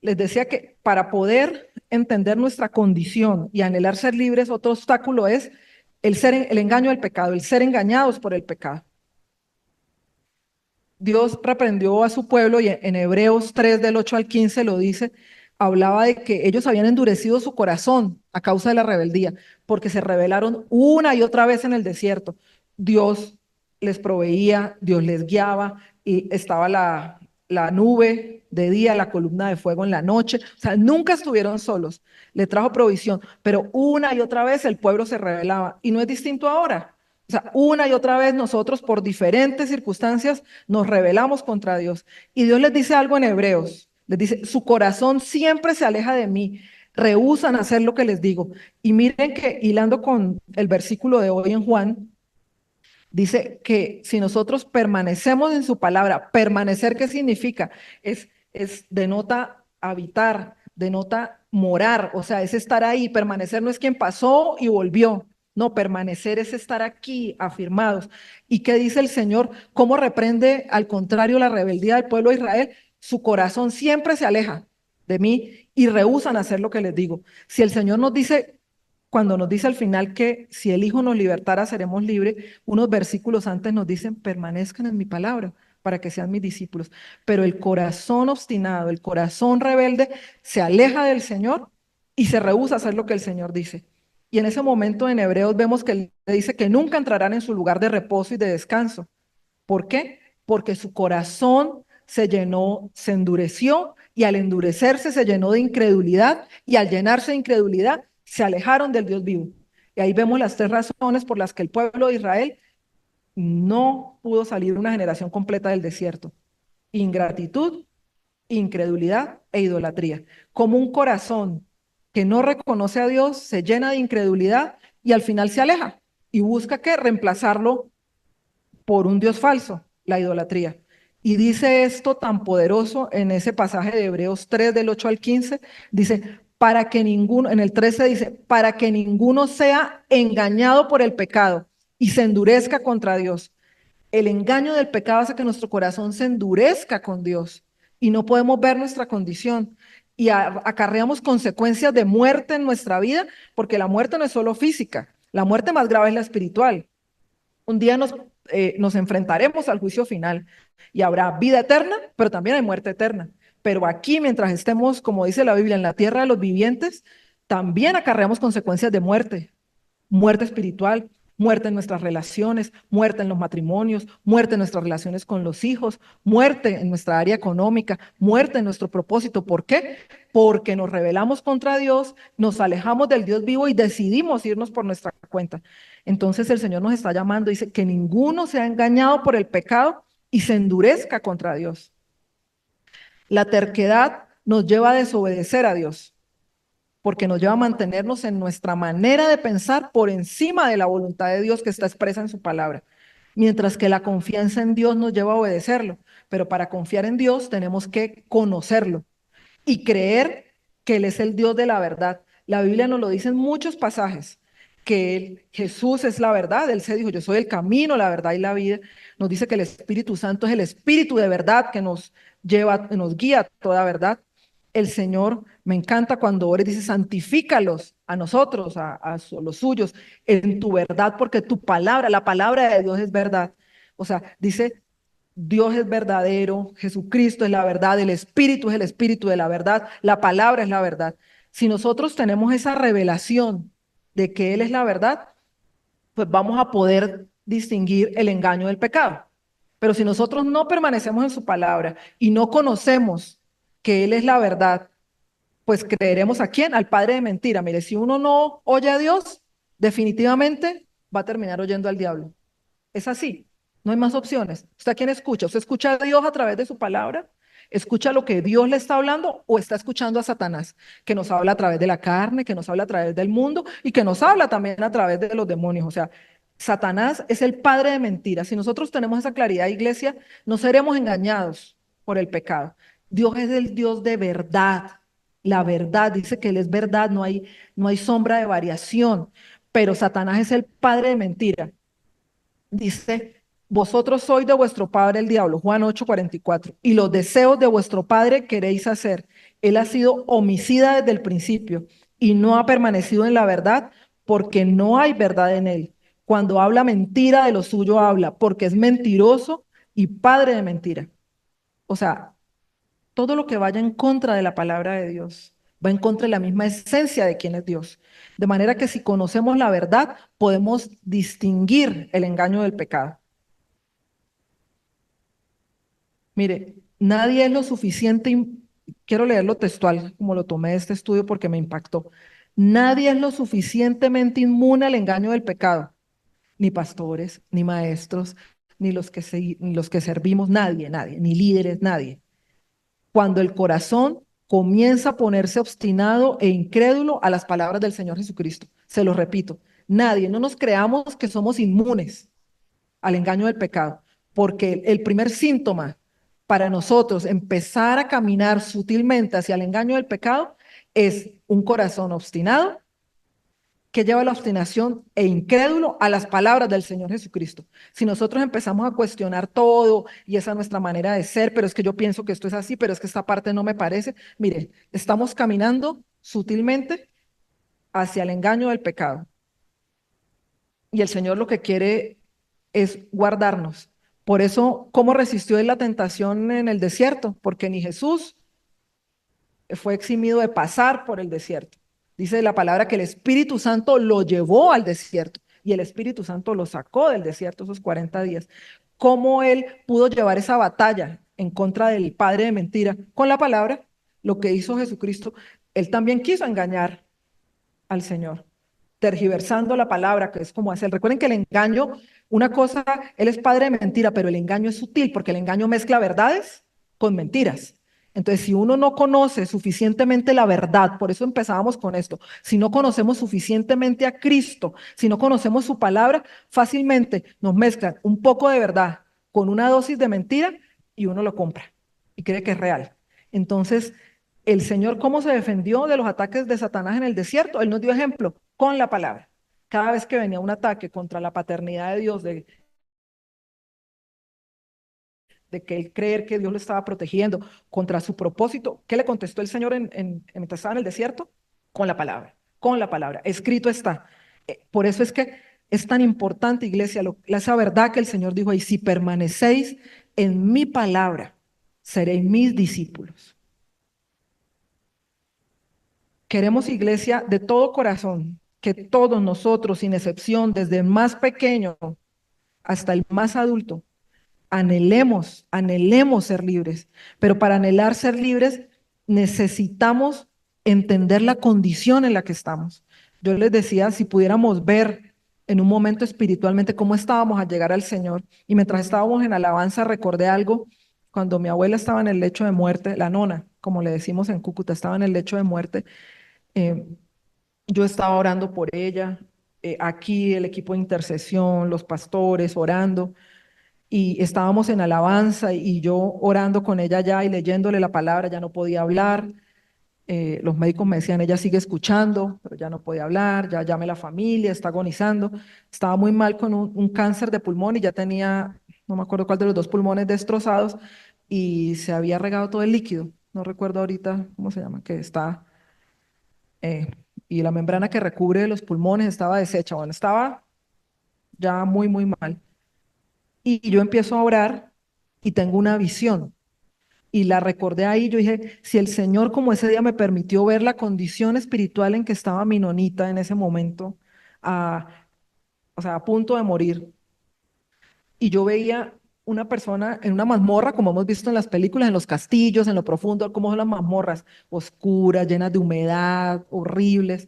Les decía que para poder entender nuestra condición y anhelar ser libres, otro obstáculo es el engaño del pecado, el ser engañados por el pecado. Dios reprendió a su pueblo y en Hebreos 3 del 8 al 15 lo dice, hablaba de que ellos habían endurecido su corazón a causa de la rebeldía, porque se rebelaron una y otra vez en el desierto. Dios les proveía, Dios les guiaba, y estaba la nube de día, la columna de fuego en la noche, o sea, nunca estuvieron solos, le trajo provisión, pero una y otra vez el pueblo se rebelaba y no es distinto ahora. O sea, una y otra vez nosotros por diferentes circunstancias nos rebelamos contra Dios. Y Dios les dice algo en Hebreos. Les dice, su corazón siempre se aleja de mí. Rehúsan hacer lo que les digo. Y miren que hilando con el versículo de hoy en Juan, dice que si nosotros permanecemos en su palabra, permanecer, ¿qué significa? Denota habitar, denota morar, o sea, es estar ahí. Permanecer no es quien pasó y volvió. No, permanecer es estar aquí afirmados. ¿Y qué dice el Señor? ¿Cómo reprende al contrario la rebeldía del pueblo de Israel? Su corazón siempre se aleja de mí y rehúsan hacer lo que les digo. Si el Señor nos dice, cuando nos dice al final que si el Hijo nos libertara seremos libres, unos versículos antes nos dicen, permanezcan en mi palabra para que sean mis discípulos. Pero el corazón obstinado, el corazón rebelde, se aleja del Señor y se rehúsa a hacer lo que el Señor dice. Y en ese momento en Hebreos vemos que él dice que nunca entrarán en su lugar de reposo y de descanso. ¿Por qué? Porque su corazón se llenó, se endureció y al endurecerse se llenó de incredulidad y al llenarse de incredulidad se alejaron del Dios vivo. Y ahí vemos las tres razones por las que el pueblo de Israel no pudo salir una generación completa del desierto. Ingratitud, incredulidad e idolatría. Como un corazón que no reconoce a Dios se llena de incredulidad y al final se aleja y busca que reemplazarlo por un Dios falso, la idolatría. Y dice esto tan poderoso en ese pasaje de Hebreos 3 del 8 al 15, dice, para que ninguno, en el 13 dice, para que ninguno sea engañado por el pecado y se endurezca contra Dios. El engaño del pecado hace que nuestro corazón se endurezca con Dios y no podemos ver nuestra condición y acarreamos consecuencias de muerte en nuestra vida, porque la muerte no es solo física, la muerte más grave es la espiritual. Un día nos enfrentaremos al juicio final y habrá vida eterna, pero también hay muerte eterna. Pero aquí, mientras estemos, como dice la Biblia, en la tierra de los vivientes, también acarreamos consecuencias de muerte, muerte espiritual, muerte en nuestras relaciones, muerte en los matrimonios, muerte en nuestras relaciones con los hijos, muerte en nuestra área económica, muerte en nuestro propósito. ¿Por qué? Porque nos rebelamos contra Dios, nos alejamos del Dios vivo y decidimos irnos por nuestra cuenta. Entonces el Señor nos está llamando, dice que ninguno sea engañado por el pecado y se endurezca contra Dios. La terquedad nos lleva a desobedecer a Dios, porque nos lleva a mantenernos en nuestra manera de pensar por encima de la voluntad de Dios que está expresa en su palabra, mientras que la confianza en Dios nos lleva a obedecerlo. Pero para confiar en Dios tenemos que conocerlo y creer que Él es el Dios de la verdad. La Biblia nos lo dice en muchos pasajes, que Jesús es la verdad. Él se dijo, yo soy el camino, la verdad y la vida. Nos dice que el Espíritu Santo es el Espíritu de verdad que nos lleva, nos guía a toda verdad. El Señor me encanta cuando ora y dice, santifícalos a nosotros, a los suyos, en tu verdad, porque tu palabra, la palabra de Dios es verdad. O sea, dice, Dios es verdadero, Jesucristo es la verdad, el Espíritu es el Espíritu de la verdad, la palabra es la verdad. Si nosotros tenemos esa revelación de que Él es la verdad, pues vamos a poder distinguir el engaño del pecado. Pero si nosotros no permanecemos en su palabra y no conocemos que Él es la verdad, pues creeremos a quién, al padre de mentira. Mire, si uno no oye a Dios, definitivamente va a terminar oyendo al diablo. Es así, no hay más opciones. ¿Usted a quién escucha? ¿Usted escucha a Dios a través de su palabra? ¿Escucha lo que Dios le está hablando o está escuchando a Satanás, que nos habla a través de la carne, que nos habla a través del mundo y que nos habla también a través de los demonios? O sea, Satanás es el padre de mentiras. Si nosotros tenemos esa claridad, iglesia, no seremos engañados por el pecado. Dios es el Dios de verdad. La verdad dice que Él es verdad, no hay sombra de variación, pero Satanás es el padre de mentira. Dice, vosotros sois de vuestro padre el diablo, Juan 8:44, y los deseos de vuestro padre queréis hacer. Él ha sido homicida desde el principio y no ha permanecido en la verdad porque no hay verdad en él. Cuando habla mentira de lo suyo habla, porque es mentiroso y padre de mentira. O sea, todo lo que vaya en contra de la palabra de Dios va en contra de la misma esencia de quién es Dios. De manera que si conocemos la verdad, podemos distinguir el engaño del pecado. Mire, nadie es lo suficiente, quiero leerlo textual, como lo tomé de este estudio porque me impactó. Nadie es lo suficientemente inmune al engaño del pecado, ni pastores, ni maestros, ni los que servimos, nadie, ni líderes, nadie. Cuando el corazón comienza a ponerse obstinado e incrédulo a las palabras del Señor Jesucristo. Se lo repito, nadie, no nos creamos que somos inmunes al engaño del pecado, porque el primer síntoma para nosotros empezar a caminar sutilmente hacia el engaño del pecado es un corazón obstinado que lleva la obstinación e incrédulo a las palabras del Señor Jesucristo. Si nosotros empezamos a cuestionar todo y esa es nuestra manera de ser, pero es que yo pienso que esto es así, pero es que esta parte no me parece, mire, estamos caminando sutilmente hacia el engaño del pecado. Y el Señor lo que quiere es guardarnos. Por eso, ¿cómo resistió él la tentación en el desierto? Porque ni Jesús fue eximido de pasar por el desierto. Dice la palabra que el Espíritu Santo lo llevó al desierto y el Espíritu Santo lo sacó del desierto esos 40 días. ¿Cómo él pudo llevar esa batalla en contra del padre de mentira? Con la palabra, lo que hizo Jesucristo, él también quiso engañar al Señor, tergiversando la palabra, que es como hacer. Recuerden que el engaño, una cosa, él es padre de mentira, pero el engaño es sutil porque el engaño mezcla verdades con mentiras. Entonces, si uno no conoce suficientemente la verdad, por eso empezábamos con esto, si no conocemos suficientemente a Cristo, si no conocemos su palabra, fácilmente nos mezclan un poco de verdad con una dosis de mentira y uno lo compra y cree que es real. Entonces, el Señor, ¿cómo se defendió de los ataques de Satanás en el desierto? Él nos dio ejemplo con la palabra. Cada vez que venía un ataque contra la paternidad de Dios, de de que él creer que Dios lo estaba protegiendo contra su propósito. ¿Qué le contestó el Señor mientras estaba en el desierto? Con la palabra, con la palabra. Escrito está. Por eso es que es tan importante, iglesia, esa verdad que el Señor dijo ahí, si permanecéis en mi palabra, seréis mis discípulos. Queremos, iglesia, de todo corazón, que todos nosotros, sin excepción, desde el más pequeño hasta el más adulto, anhelemos ser libres. Pero para anhelar ser libres, necesitamos entender la condición en la que estamos. Yo les decía, si pudiéramos ver en un momento espiritualmente cómo estábamos al llegar al Señor, y mientras estábamos en alabanza, recordé algo, cuando mi abuela estaba en el lecho de muerte, la nona, como le decimos en Cúcuta, estaba en el lecho de muerte. eh, yo estaba orando por ella, aquí el equipo de intercesión, los pastores orando, y estábamos en alabanza y yo orando con ella ya y leyéndole la palabra, ya no podía hablar. Los médicos me decían, ella sigue escuchando, pero ya no puede hablar, ya llame a la familia, está agonizando. Estaba muy mal con un cáncer de pulmón y ya tenía, no me acuerdo cuál de los dos pulmones destrozados y se había regado todo el líquido. No recuerdo ahorita cómo se llama, que está eh, y la membrana que recubre los pulmones estaba deshecha, bueno, estaba ya muy, muy mal. Y yo empiezo a orar y tengo una visión. Y la recordé ahí, yo dije, si el Señor como ese día me permitió ver la condición espiritual en que estaba mi nonita en ese momento, a, o sea, a punto de morir, y yo veía una persona en una mazmorra, como hemos visto en las películas, en los castillos, en lo profundo, como son las mazmorras, oscuras, llenas de humedad, horribles.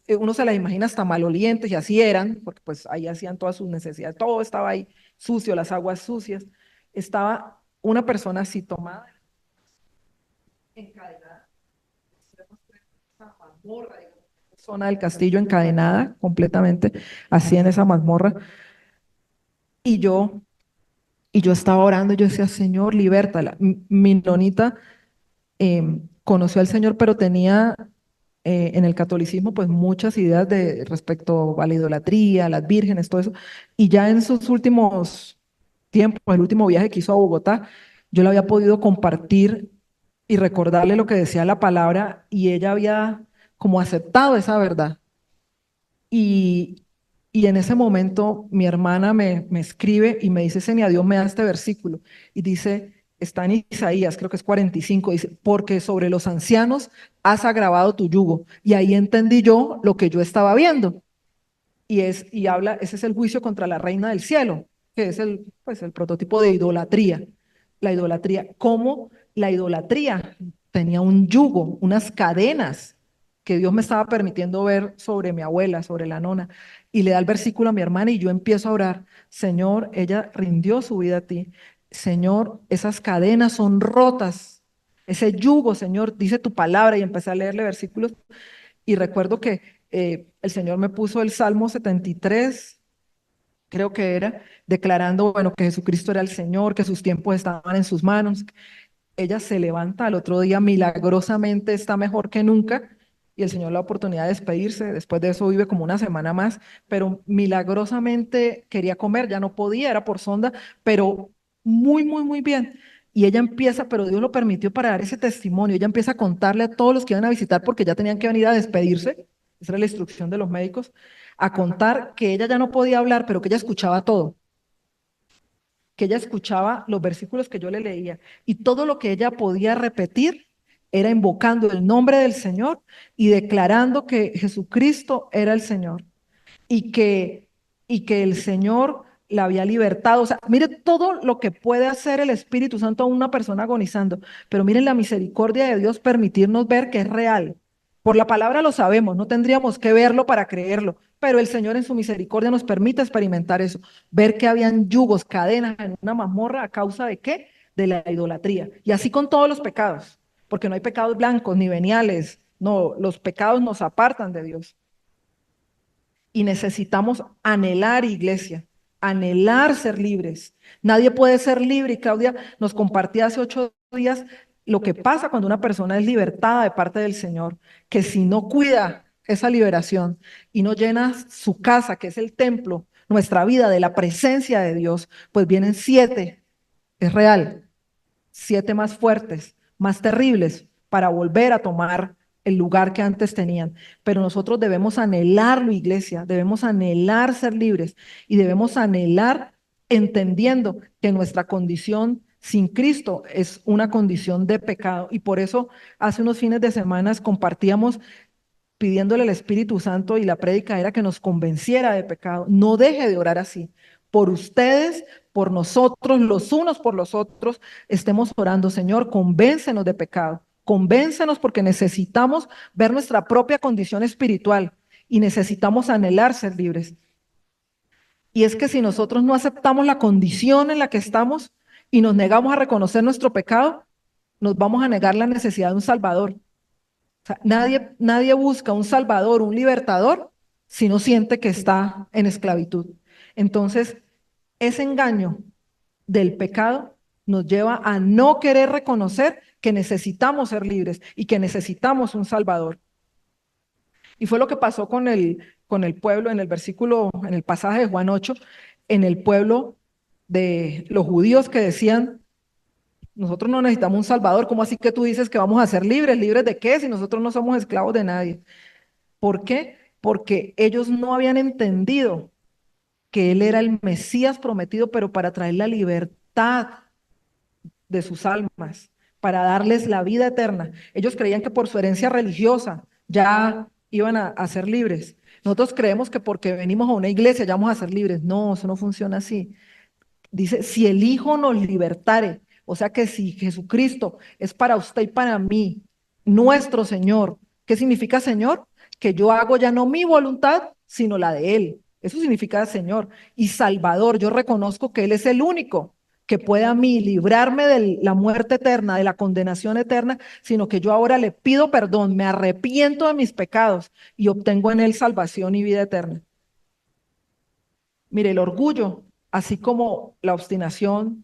Uno se las imagina hasta malolientes y así eran, porque pues ahí hacían todas sus necesidades, todo estaba ahí sucio, las aguas sucias. Estaba una persona así tomada, encadenada, esa mazmorra, digamos, zona del castillo encadenada completamente, así en esa mazmorra. Y yo Y yo estaba orando, y yo decía, Señor, libértala. Mi nonita conoció al Señor, pero tenía en el catolicismo pues muchas ideas de respecto a la idolatría, a las vírgenes, todo eso. Y ya en sus últimos tiempos, el último viaje que hizo a Bogotá, yo le había podido compartir y recordarle lo que decía la palabra y ella había como aceptado esa verdad. Y, y en ese momento mi hermana me escribe y me dice, Senia, Dios me da este versículo. Y dice, está en Isaías, creo que es 45, dice, porque sobre los ancianos has agravado tu yugo. Y ahí entendí yo lo que yo estaba viendo. Y habla, ese es el juicio contra la reina del cielo, que es pues, el prototipo de idolatría. La idolatría, cómo la idolatría tenía un yugo, unas cadenas que Dios me estaba permitiendo ver sobre mi abuela, sobre la nona. Y le da el versículo a mi hermana y yo empiezo a orar, Señor, ella rindió su vida a ti. Señor, esas cadenas son rotas. Ese yugo, Señor, dice tu palabra y empecé a leerle versículos y recuerdo que el Señor me puso el Salmo 73, creo que era, declarando, bueno, que Jesucristo era el Señor, que sus tiempos estaban en sus manos. Ella se levanta al otro día, milagrosamente está mejor que nunca, y el Señor le da la oportunidad de despedirse. Después de eso vive como una semana más, pero milagrosamente quería comer, ya no podía, era por sonda, pero muy, muy, muy bien. Y ella empieza, pero Dios lo permitió para dar ese testimonio. Ella empieza a contarle a todos los que iban a visitar, porque ya tenían que venir a despedirse, esa era la instrucción de los médicos, a contar que ella ya no podía hablar, pero que ella escuchaba todo, que ella escuchaba los versículos que yo le leía y todo lo que ella podía repetir era invocando el nombre del Señor y declarando que Jesucristo era el Señor y que el Señor la había libertado. O sea, mire todo lo que puede hacer el Espíritu Santo a una persona agonizando, pero miren la misericordia de Dios permitirnos ver que es real. Por la palabra lo sabemos, no tendríamos que verlo para creerlo, pero el Señor en su misericordia nos permite experimentar eso, ver que habían yugos, cadenas en una mazmorra a causa de qué? De la idolatría. Y así con todos los pecados, porque no hay pecados blancos ni veniales, no, los pecados nos apartan de Dios. Y necesitamos anhelar, iglesia, anhelar ser libres. Nadie puede ser libre. Y Claudia nos compartía hace 8 días lo que pasa cuando una persona es libertada de parte del Señor, que si no cuida esa liberación y no llena su casa, que es el templo, nuestra vida de la presencia de Dios, pues vienen 7, es real, 7 más fuertes, más terribles, para volver a tomar el lugar que antes tenían. Pero nosotros debemos anhelarlo, iglesia, debemos anhelar ser libres y debemos anhelar entendiendo que nuestra condición sin Cristo es una condición de pecado. Y por eso hace unos fines de semana compartíamos pidiéndole al Espíritu Santo y la prédica era que nos convenciera de pecado. No deje de orar así. Por ustedes, por nosotros, los unos por los otros, estemos orando, Señor, convéncenos de pecado. Convéncenos porque necesitamos ver nuestra propia condición espiritual y necesitamos anhelar ser libres. Y es que si nosotros no aceptamos la condición en la que estamos y nos negamos a reconocer nuestro pecado, nos vamos a negar la necesidad de un Salvador. O sea, nadie busca un salvador, un libertador, si no siente que está en esclavitud. Entonces, ese engaño del pecado nos lleva a no querer reconocer que necesitamos ser libres y que necesitamos un salvador. Y fue lo que pasó con el pueblo en el versículo, en el pasaje de Juan 8, en el pueblo de los judíos que decían, nosotros no necesitamos un salvador. ¿Cómo así que tú dices que vamos a ser libres? ¿Libres de qué? Si nosotros no somos esclavos de nadie. ¿Por qué? Porque ellos no habían entendido que Él era el Mesías prometido, pero para traer la libertad de sus almas, para darles la vida eterna. Ellos creían que por su herencia religiosa ya iban a ser libres. Nosotros creemos que porque venimos a una iglesia ya vamos a ser libres. No, eso no funciona así. Dice, si el Hijo nos libertare, o sea que si Jesucristo es para usted y para mí, nuestro Señor, ¿qué significa Señor? Que yo hago ya no mi voluntad, sino la de Él. Eso significa Señor. Y Salvador, yo reconozco que Él es el único que puede a mí librarme de la muerte eterna, de la condenación eterna, sino que yo ahora le pido perdón, me arrepiento de mis pecados y obtengo en Él salvación y vida eterna. Mire, el orgullo, así como la obstinación,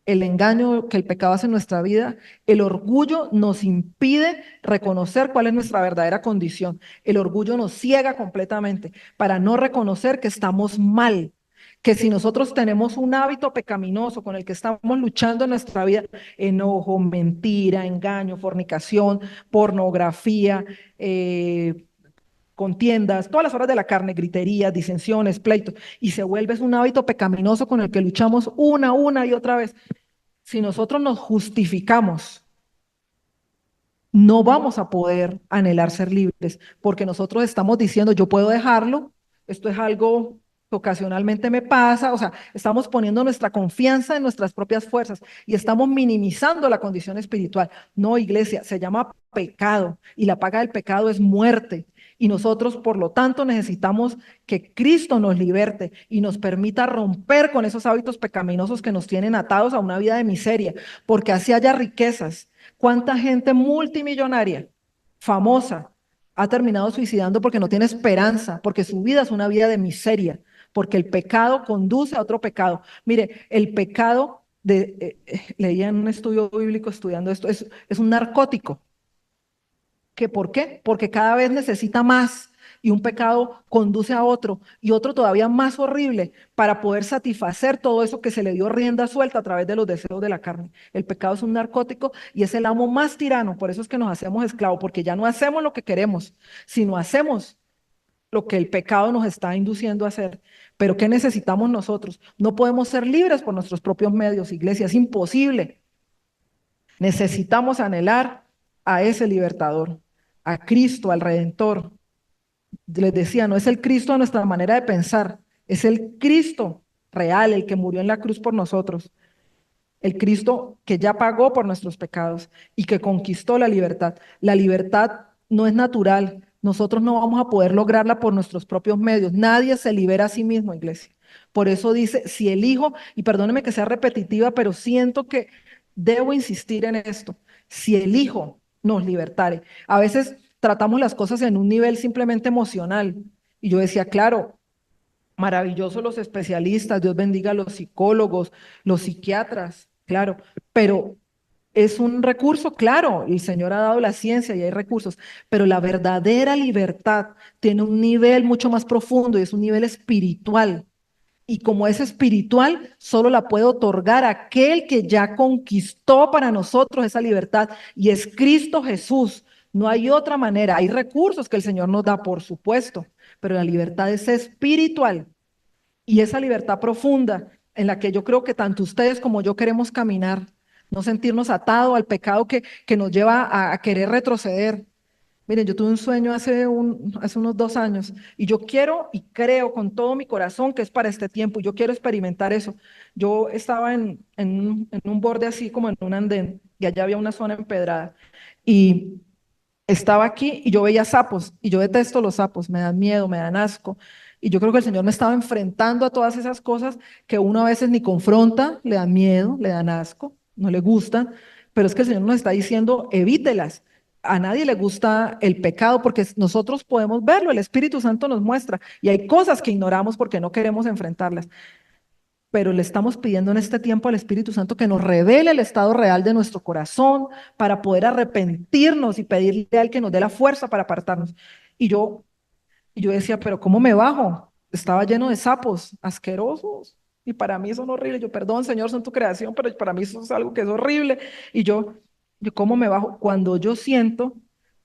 el engaño que el pecado hace en nuestra vida, el orgullo nos impide reconocer cuál es nuestra verdadera condición. El orgullo nos ciega completamente para no reconocer que estamos mal, que si nosotros tenemos un hábito pecaminoso con el que estamos luchando en nuestra vida, enojo, mentira, engaño, fornicación, pornografía, contiendas, todas las horas de la carne, griterías, disensiones, pleitos, y se vuelve un hábito pecaminoso con el que luchamos una y otra vez. Si nosotros nos justificamos, no vamos a poder anhelar ser libres, porque nosotros estamos diciendo, yo puedo dejarlo, esto es algo que ocasionalmente me pasa, o sea, estamos poniendo nuestra confianza en nuestras propias fuerzas y estamos minimizando la condición espiritual. No, iglesia, se llama pecado y la paga del pecado es muerte. Y nosotros, por lo tanto, necesitamos que Cristo nos liberte y nos permita romper con esos hábitos pecaminosos que nos tienen atados a una vida de miseria, porque así haya riquezas. ¿Cuánta gente multimillonaria, famosa, ha terminado suicidando porque no tiene esperanza, porque su vida es una vida de miseria, porque el pecado conduce a otro pecado? Mire, el pecado, leía en un estudio bíblico estudiando esto, es un narcótico. ¿Qué por qué? Porque cada vez necesita más y un pecado conduce a otro y otro todavía más horrible para poder satisfacer todo eso que se le dio rienda suelta a través de los deseos de la carne. El pecado es un narcótico y es el amo más tirano, por eso es que nos hacemos esclavos, porque ya no hacemos lo que queremos, sino hacemos lo que el pecado nos está induciendo a hacer. Pero ¿qué necesitamos nosotros? No podemos ser libres por nuestros propios medios, iglesia, es imposible. Necesitamos anhelar a ese libertador, a Cristo, al Redentor. Les decía, no es el Cristo de nuestra manera de pensar, es el Cristo real, el que murió en la cruz por nosotros, el Cristo que ya pagó por nuestros pecados y que conquistó la libertad. La libertad no es natural, nosotros no vamos a poder lograrla por nuestros propios medios. Nadie se libera a sí mismo, iglesia. Por eso dice, si el Hijo, y perdóneme que sea repetitiva, pero siento que debo insistir en esto, si el Hijo nos libertare. A veces tratamos las cosas en un nivel simplemente emocional. Y yo decía, claro, maravilloso los especialistas, Dios bendiga a los psicólogos, los psiquiatras, claro, pero es un recurso, claro, el Señor ha dado la ciencia y hay recursos, pero la verdadera libertad tiene un nivel mucho más profundo y es un nivel espiritual. Y como es espiritual, solo la puede otorgar aquel que ya conquistó para nosotros esa libertad y es Cristo Jesús. No hay otra manera. Hay recursos que el Señor nos da, por supuesto, pero la libertad es espiritual y esa libertad profunda en la que yo creo que tanto ustedes como yo queremos caminar, no sentirnos atados al pecado que nos lleva a querer retroceder. Miren, yo tuve un sueño hace unos 2 años y yo quiero y creo con todo mi corazón que es para este tiempo. Yo quiero experimentar eso. Yo estaba en un borde así como en un andén y allá había una zona empedrada y estaba aquí y yo veía sapos y yo detesto los sapos, me dan miedo, me dan asco. Y yo creo que el Señor me estaba enfrentando a todas esas cosas que uno a veces ni confronta, le dan miedo, le dan asco, no le gustan, pero es que el Señor nos está diciendo, evítelas. A nadie le gusta el pecado porque nosotros podemos verlo, el Espíritu Santo nos muestra y hay cosas que ignoramos porque no queremos enfrentarlas, pero le estamos pidiendo en este tiempo al Espíritu Santo que nos revele el estado real de nuestro corazón para poder arrepentirnos y pedirle a Él que nos dé la fuerza para apartarnos. Y yo, y yo decía, pero ¿cómo me bajo? Estaba lleno de sapos asquerosos. Y para mí son horribles. Yo, perdón, Señor, son tu creación, pero para mí eso es algo que es horrible. Y yo ¿cómo me bajo? Cuando yo siento,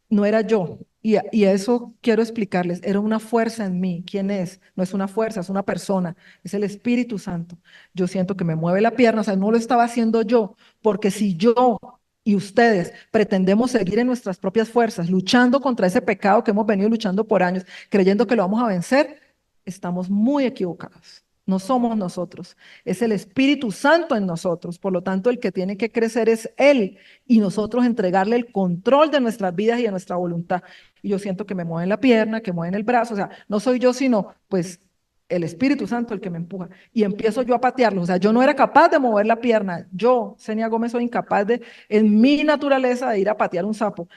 no era yo. Y a eso quiero explicarles, era una fuerza en mí. ¿Quién es? No es una fuerza, es una persona, es el Espíritu Santo. Yo siento que me mueve la pierna, o sea, no lo estaba haciendo yo, porque si yo y ustedes pretendemos seguir en nuestras propias fuerzas, luchando contra ese pecado que hemos venido luchando por años, creyendo que lo vamos a vencer, estamos muy equivocados. No somos nosotros, es el Espíritu Santo en nosotros. Por lo tanto, el que tiene que crecer es Él y nosotros entregarle el control de nuestras vidas y de nuestra voluntad. Y yo siento que me mueven la pierna, que mueven el brazo, o sea, no soy yo, sino pues el Espíritu Santo el que me empuja. Y empiezo yo a patearlo, o sea, yo no era capaz de mover la pierna. Yo, Senia Gómez, soy incapaz de, en mi naturaleza, de ir a patear un sapo.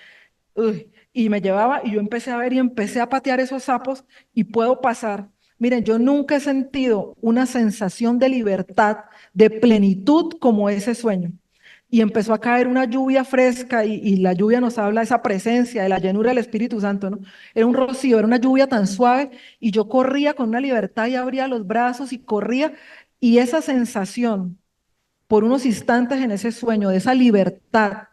Uy, y me llevaba y yo empecé a ver y empecé a patear esos sapos y puedo pasar. Miren, yo nunca he sentido una sensación de libertad, de plenitud como ese sueño. Y empezó a caer una lluvia fresca y la lluvia nos habla de esa presencia, de la llenura del Espíritu Santo, ¿no? Era un rocío, era una lluvia tan suave y yo corría con una libertad y abría los brazos y corría y esa sensación por unos instantes en ese sueño, de esa libertad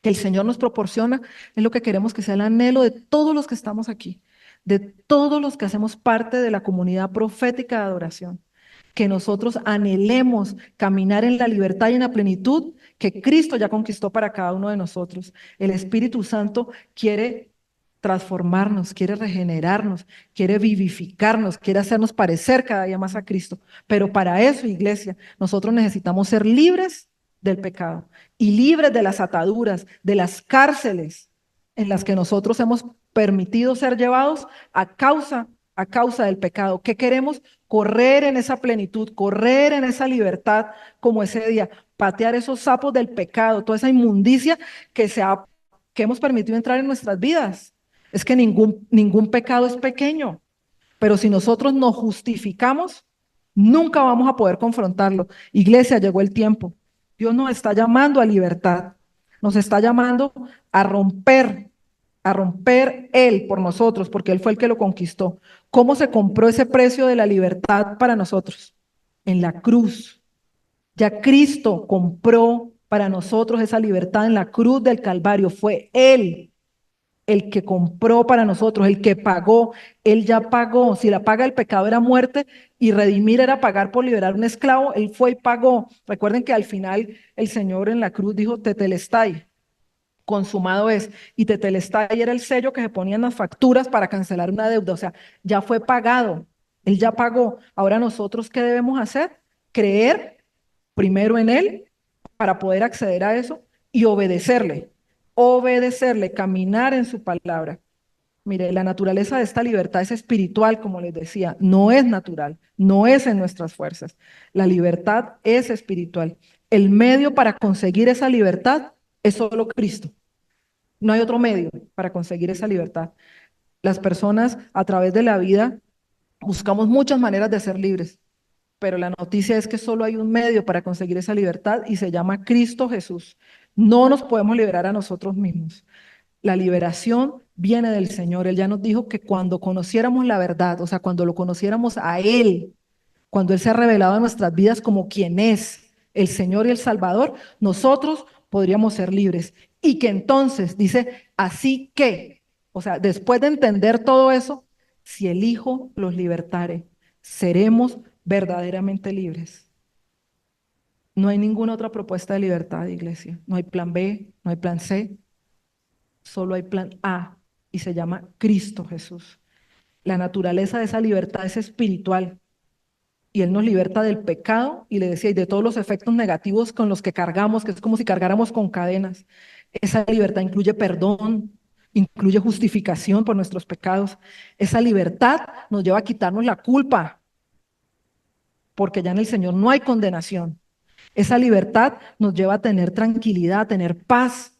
que el Señor nos proporciona, es lo que queremos que sea el anhelo de todos los que estamos aquí, de todos los que hacemos parte de la comunidad profética de adoración, que nosotros anhelemos caminar en la libertad y en la plenitud que Cristo ya conquistó para cada uno de nosotros. El Espíritu Santo quiere transformarnos, quiere regenerarnos, quiere vivificarnos, quiere hacernos parecer cada día más a Cristo. Pero para eso, iglesia, nosotros necesitamos ser libres del pecado y libres de las ataduras, de las cárceles en las que nosotros hemos permitido ser llevados a causa del pecado. ¿Qué queremos? Correr en esa plenitud, correr en esa libertad como ese día, patear esos sapos del pecado, toda esa inmundicia que hemos permitido entrar en nuestras vidas. Es que ningún pecado es pequeño, pero si nosotros nos justificamos, nunca vamos a poder confrontarlo. Iglesia, llegó el tiempo. Dios nos está llamando a libertad, nos está llamando a romper Él por nosotros, porque Él fue el que lo conquistó. ¿Cómo se compró ese precio de la libertad para nosotros? En la cruz. Ya Cristo compró para nosotros esa libertad en la cruz del Calvario. Fue Él el que compró para nosotros, el que pagó, Él ya pagó. Si la paga del pecado era muerte y redimir era pagar por liberar a un esclavo, Él fue y pagó. Recuerden que al final el Señor en la cruz dijo, tetelestai, consumado es. Y tetelestai era el sello que se ponía en las facturas para cancelar una deuda. O sea, ya fue pagado, Él ya pagó. Ahora nosotros, ¿qué debemos hacer? Creer primero en Él para poder acceder a eso y obedecerle, caminar en su palabra. Mire, la naturaleza de esta libertad es espiritual, como les decía, no es natural, no es en nuestras fuerzas. La libertad es espiritual. El medio para conseguir esa libertad es solo Cristo. No hay otro medio para conseguir esa libertad. Las personas a través de la vida buscamos muchas maneras de ser libres, pero la noticia es que solo hay un medio para conseguir esa libertad y se llama Cristo Jesús. No nos podemos liberar a nosotros mismos. La liberación viene del Señor. Él ya nos dijo que cuando conociéramos la verdad, o sea, cuando lo conociéramos a Él, cuando Él se ha revelado en nuestras vidas como quien es el Señor y el Salvador, nosotros podríamos ser libres. Y que entonces dice, así que, o sea, después de entender todo eso, si el Hijo los libertare, seremos verdaderamente libres. No hay ninguna otra propuesta de libertad, iglesia. No hay plan B, no hay plan C, solo hay plan A y se llama Cristo Jesús. La naturaleza de esa libertad es espiritual y Él nos liberta del pecado y le decía, y de todos los efectos negativos con los que cargamos, que es como si cargáramos con cadenas. Esa libertad incluye perdón, incluye justificación por nuestros pecados. Esa libertad nos lleva a quitarnos la culpa, porque ya en el Señor no hay condenación. Esa libertad nos lleva a tener tranquilidad, a tener paz.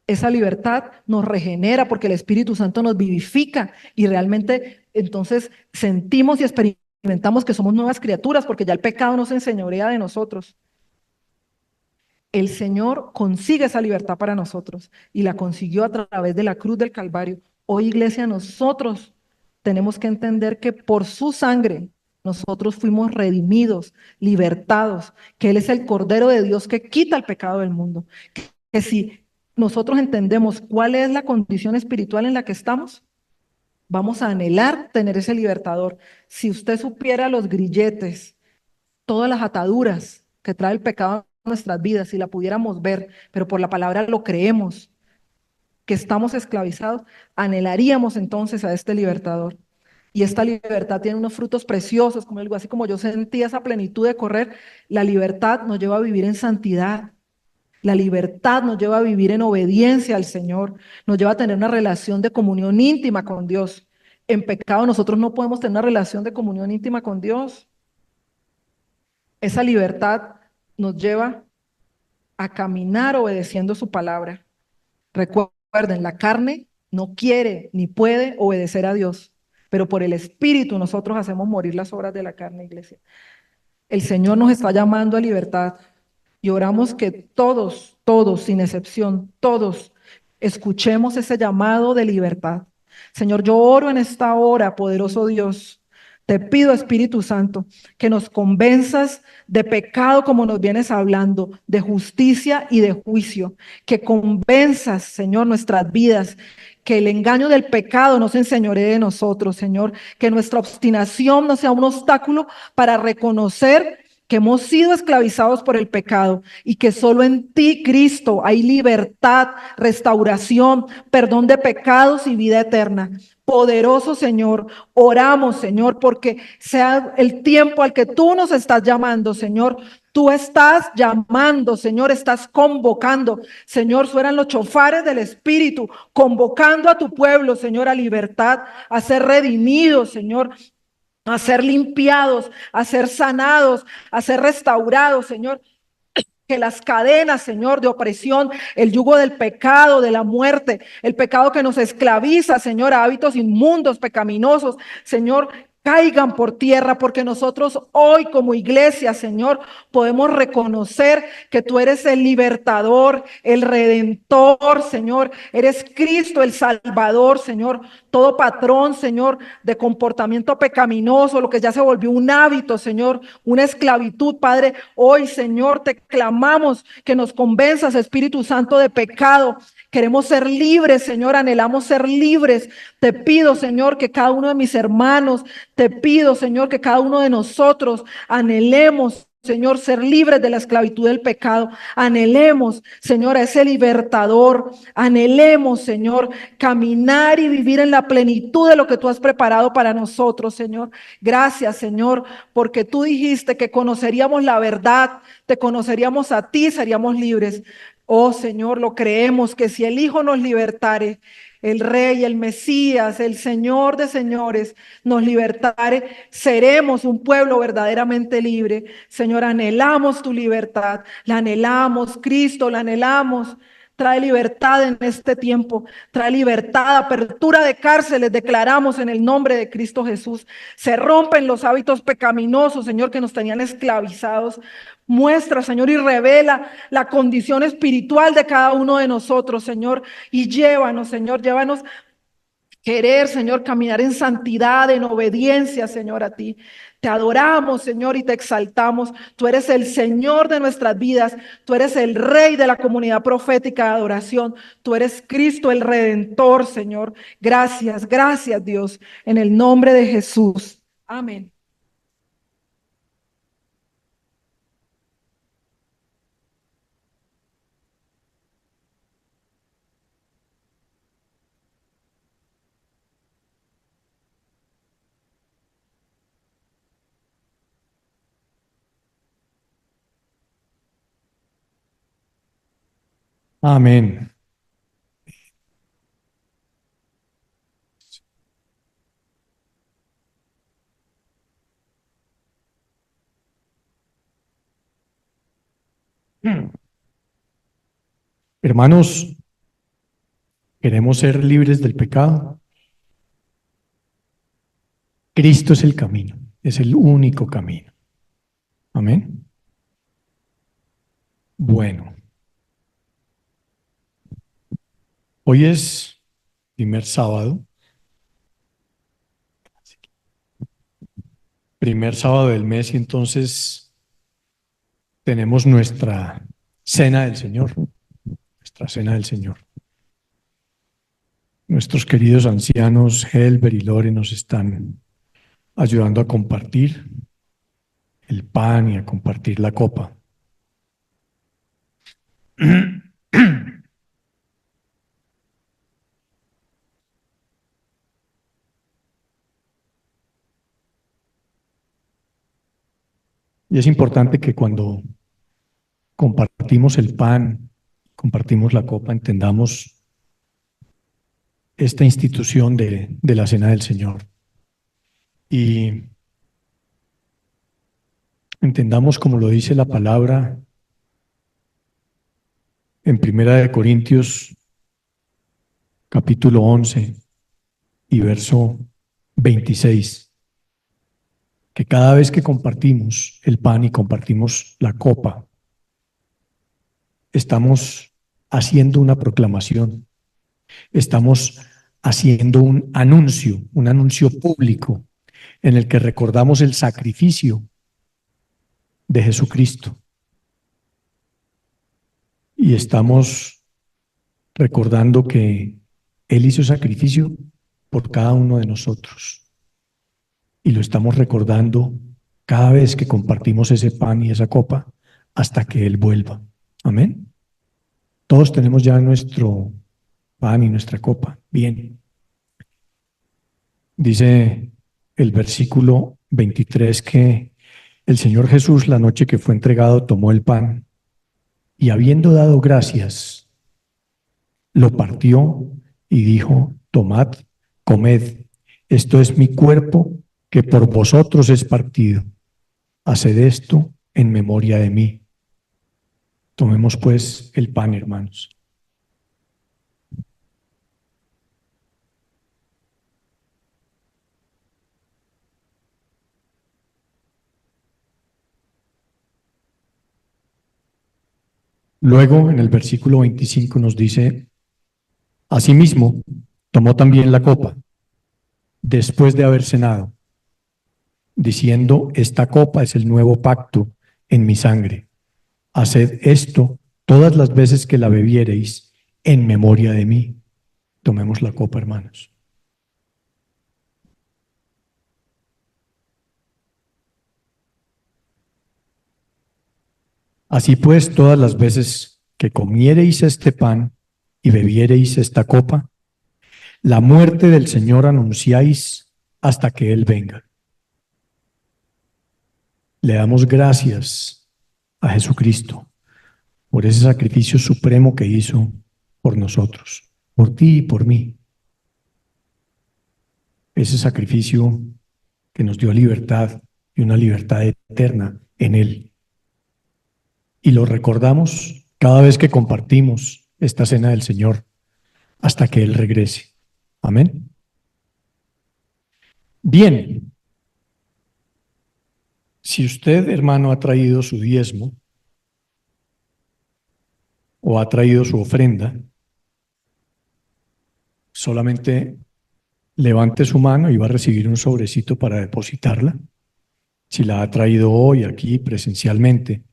Esa libertad nos regenera porque el Espíritu Santo nos vivifica y realmente entonces sentimos y experimentamos que somos nuevas criaturas porque ya el pecado no se enseñorea de nosotros. El Señor consigue esa libertad para nosotros y la consiguió a través de la cruz del Calvario. Hoy, iglesia, nosotros tenemos que entender que por su sangre nosotros fuimos redimidos, libertados, que Él es el Cordero de Dios que quita el pecado del mundo. Que si nosotros entendemos cuál es la condición espiritual en la que estamos, vamos a anhelar tener ese libertador. Si usted supiera los grilletes, todas las ataduras que trae el pecado a nuestras vidas, si la pudiéramos ver, pero por la palabra lo creemos, que estamos esclavizados, anhelaríamos entonces a este libertador. Y esta libertad tiene unos frutos preciosos, como algo así como yo sentía esa plenitud de correr, la libertad nos lleva a vivir en santidad. La libertad nos lleva a vivir en obediencia al Señor, nos lleva a tener una relación de comunión íntima con Dios. En pecado nosotros no podemos tener una relación de comunión íntima con Dios. Esa libertad nos lleva a caminar obedeciendo su palabra. Recuerden, la carne no quiere ni puede obedecer a Dios, pero por el Espíritu nosotros hacemos morir las obras de la carne, iglesia. El Señor nos está llamando a libertad y oramos que todos, todos, sin excepción, todos, escuchemos ese llamado de libertad. Señor, yo oro en esta hora, poderoso Dios. Te pido, Espíritu Santo, que nos convenzas de pecado como nos vienes hablando, de justicia y de juicio, que convenzas, Señor, nuestras vidas, que el engaño del pecado no se enseñoree de nosotros, Señor, que nuestra obstinación no sea un obstáculo para reconocer que hemos sido esclavizados por el pecado y que solo en ti, Cristo, hay libertad, restauración, perdón de pecados y vida eterna. Poderoso Señor, oramos, Señor, porque sea el tiempo al que tú nos estás llamando, Señor. Tú estás llamando, Señor, estás convocando. Señor, suenan los chofares del Espíritu, convocando a tu pueblo, Señor, a libertad, a ser redimidos, Señor, a ser limpiados, a ser sanados, a ser restaurados, Señor. Que las cadenas, Señor, de opresión, el yugo del pecado, de la muerte, el pecado que nos esclaviza, Señor, a hábitos inmundos, pecaminosos, Señor, caigan por tierra, porque nosotros hoy como iglesia, Señor, podemos reconocer que tú eres el libertador, el redentor, Señor, eres Cristo el Salvador, Señor, todo patrón, Señor, de comportamiento pecaminoso, lo que ya se volvió un hábito, Señor, una esclavitud, Padre, hoy, Señor, te clamamos que nos convenzas, Espíritu Santo, de pecado. Queremos ser libres, Señor, anhelamos ser libres. Te pido, Señor, que cada uno de mis hermanos, te pido, Señor, que cada uno de nosotros anhelemos, Señor, ser libres de la esclavitud del pecado. Anhelemos, Señor, a ese libertador. Anhelemos, Señor, caminar y vivir en la plenitud de lo que tú has preparado para nosotros, Señor. Gracias, Señor, porque tú dijiste que conoceríamos la verdad, te conoceríamos a ti, seríamos libres. Oh, Señor, lo creemos que si el Hijo nos libertare, el Rey, el Mesías, el Señor de señores, nos libertare, seremos un pueblo verdaderamente libre. Señor, anhelamos tu libertad, la anhelamos, Cristo, la anhelamos. Trae libertad en este tiempo, trae libertad, apertura de cárceles, declaramos en el nombre de Cristo Jesús. Se rompen los hábitos pecaminosos, Señor, que nos tenían esclavizados. Muestra, Señor, y revela la condición espiritual de cada uno de nosotros, Señor, y llévanos, Señor, llévanos Querer, Señor, caminar en santidad, en obediencia, Señor, a ti. Te adoramos, Señor, y te exaltamos. Tú eres el Señor de nuestras vidas. Tú eres el Rey de la comunidad profética de adoración. Tú eres Cristo, el Redentor, Señor. Gracias, gracias, Dios, en el nombre de Jesús. Amén. Amén. Hermanos, ¿queremos ser libres del pecado? Cristo es el camino, es el único camino. Amén. Bueno, hoy es primer sábado del mes, y entonces tenemos nuestra cena del Señor, nuestra cena del Señor. Nuestros queridos ancianos, Helber y Lore, nos están ayudando a compartir el pan y a compartir la copa. Y es importante que cuando compartimos el pan, compartimos la copa, entendamos esta institución de la cena del Señor. Y entendamos, como lo dice la palabra en Primera de Corintios, capítulo 11 y verso 26, que cada vez que compartimos el pan y compartimos la copa, estamos haciendo una proclamación, estamos haciendo un anuncio público en el que recordamos el sacrificio de Jesucristo y estamos recordando que Él hizo sacrificio por cada uno de nosotros y lo estamos recordando cada vez que compartimos ese pan y esa copa hasta que Él vuelva. Amén. Todos tenemos ya nuestro pan y nuestra copa. Bien. Dice el versículo 23 que el Señor Jesús, la noche que fue entregado, tomó el pan y, habiendo dado gracias, lo partió y dijo: tomad, comed, esto es mi cuerpo que por vosotros es partido. Haced esto en memoria de mí. Tomemos pues el pan, hermanos. Luego, en el versículo 25 nos dice: asimismo, tomó también la copa, después de haber cenado, diciendo: esta copa es el nuevo pacto en mi sangre. Haced esto todas las veces que la bebiereis en memoria de mí. Tomemos la copa, hermanos. Así pues, todas las veces que comiereis este pan y bebiereis esta copa, la muerte del Señor anunciáis hasta que Él venga. Le damos gracias a Jesucristo por ese sacrificio supremo que hizo por nosotros, por ti y por mí. Ese sacrificio que nos dio libertad y una libertad eterna en Él. Y lo recordamos cada vez que compartimos esta cena del Señor hasta que Él regrese. Amén. Bien, si usted, hermano, ha traído su diezmo o ha traído su ofrenda, solamente levante su mano y va a recibir un sobrecito para depositarla. Si la ha traído hoy aquí presencialmente.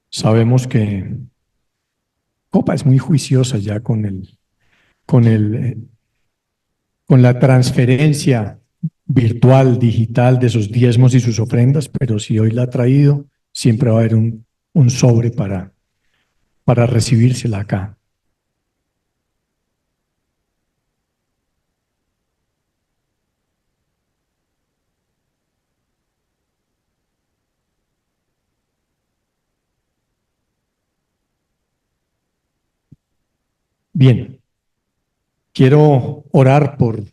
Sabemos que Copa es muy juiciosa ya con el, con la transferencia virtual, digital de sus diezmos y sus ofrendas, pero si hoy la ha traído, siempre va a haber un sobre para recibírsela acá. Bien, quiero orar por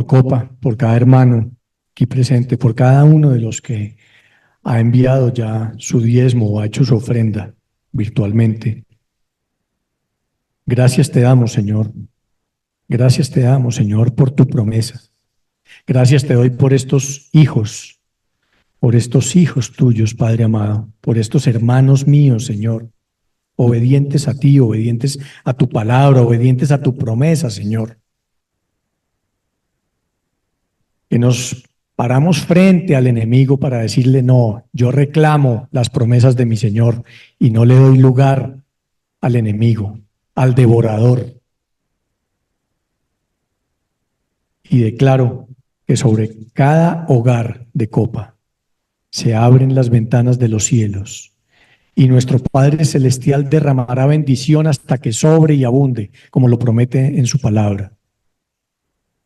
Copa, por cada hermano aquí presente, por cada uno de los que ha enviado ya su diezmo o ha hecho su ofrenda virtualmente. Gracias te damos, Señor. Gracias te damos, Señor, por tu promesa. Gracias te doy por estos hijos tuyos, Padre amado, por estos hermanos míos, Señor, obedientes a ti, obedientes a tu palabra, obedientes a tu promesa, Señor. Que nos paramos frente al enemigo para decirle, no, yo reclamo las promesas de mi Señor y no le doy lugar al enemigo, al devorador. Y declaro que sobre cada hogar de Copa se abren las ventanas de los cielos y nuestro Padre Celestial derramará bendición hasta que sobre y abunde, como lo promete en su palabra.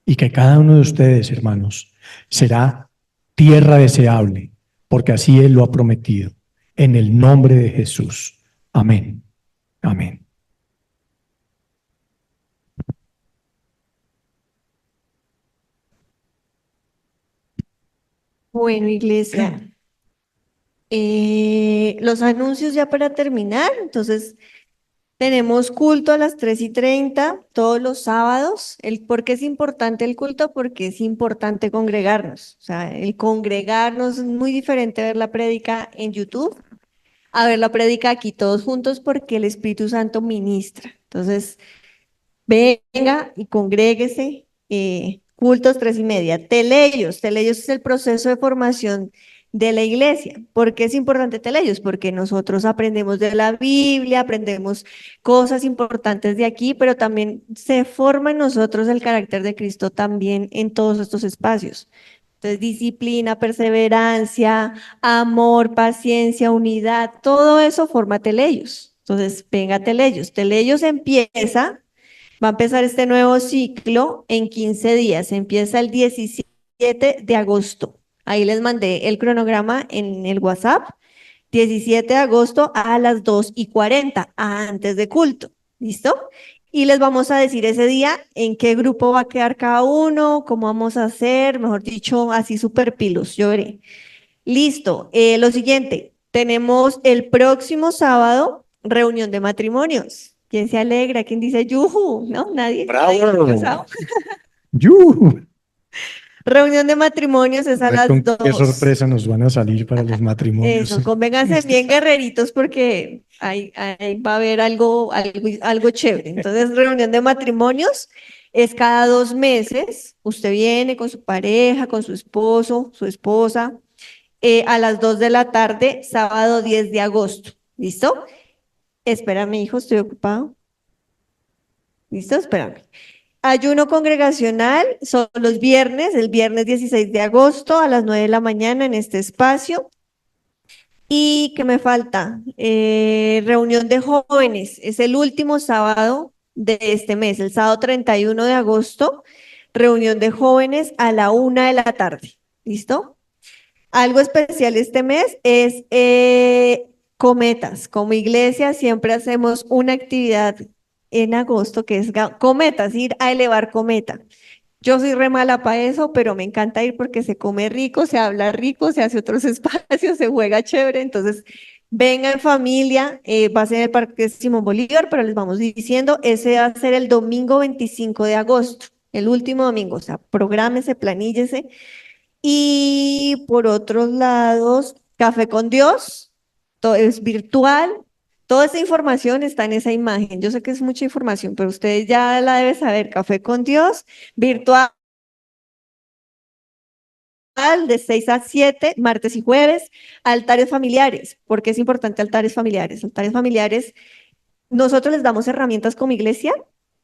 Y que cada uno de ustedes, hermanos, será tierra deseable, porque así Él lo ha prometido. En el nombre de Jesús. Amén. Amén. Bueno, iglesia, los anuncios ya para terminar. Entonces, tenemos culto a las 3:30 todos los sábados. ¿Por qué es importante el culto? Porque es importante congregarnos. O sea, el congregarnos es muy diferente ver la prédica en YouTube a ver la prédica aquí todos juntos porque el Espíritu Santo ministra. Entonces, venga y congréguese. Cultos 3:30. Teleyos es el proceso de formación de la iglesia. ¿Por qué es importante Teleyos? Porque nosotros aprendemos de la Biblia, aprendemos cosas importantes de aquí, pero también se forma en nosotros el carácter de Cristo también en todos estos espacios. Entonces, disciplina, perseverancia, amor, paciencia, unidad, todo eso forma Teleyos. Entonces, venga Teleyos. Teleyos va a empezar este nuevo ciclo en 15 días. Empieza el 17 de agosto. Ahí les mandé el cronograma en el WhatsApp. 17 de agosto a las 2:40, antes de culto. ¿Listo? Y les vamos a decir ese día en qué grupo va a quedar cada uno, cómo vamos a hacer, mejor dicho, así súper pilos, yo veré. Listo. Lo siguiente, tenemos el próximo sábado reunión de matrimonios. ¿Quién se alegra? ¿Quién dice yuju? ¿No? Nadie. ¡Bravo! ¡Yuhu! Reunión de matrimonios es a las ¿Con 2. qué sorpresa nos van a salir para los matrimonios? Eso, convénganse bien guerreritos porque ahí va a haber algo chévere. Entonces, reunión de matrimonios es cada 2 meses. Usted viene con su pareja, con su esposo, su esposa, a las 2 de la tarde, sábado 10 de agosto. ¿Listo? Espérame, hijo, estoy ocupado. ¿Listo? Espérame. Ayuno congregacional son los viernes, el viernes 16 de agosto a las 9 de la mañana en este espacio. ¿Y qué me falta? Reunión de jóvenes, es el último sábado de este mes, el sábado 31 de agosto, reunión de jóvenes a la 1 de la tarde. ¿Listo? Algo especial este mes es cometas. Como iglesia siempre hacemos una actividad en agosto que es cometas, ir a elevar cometa. Yo soy re mala para eso, pero me encanta ir porque se come rico, se habla rico, se hace otros espacios, se juega chévere. Entonces, venga en familia, va a ser en el Parque Simón Bolívar, pero les vamos diciendo, ese va a ser el domingo 25 de agosto, el último domingo. O sea, prográmese, planíllese. Y por otros lados, Café con Dios, todo es virtual, Toda esa información está en esa imagen. Yo sé que es mucha información, pero ustedes ya la deben saber. Café con Dios, virtual de 6 a 7, martes y jueves, altares familiares. ¿Por qué es importante altares familiares? Altares familiares, nosotros les damos herramientas como iglesia,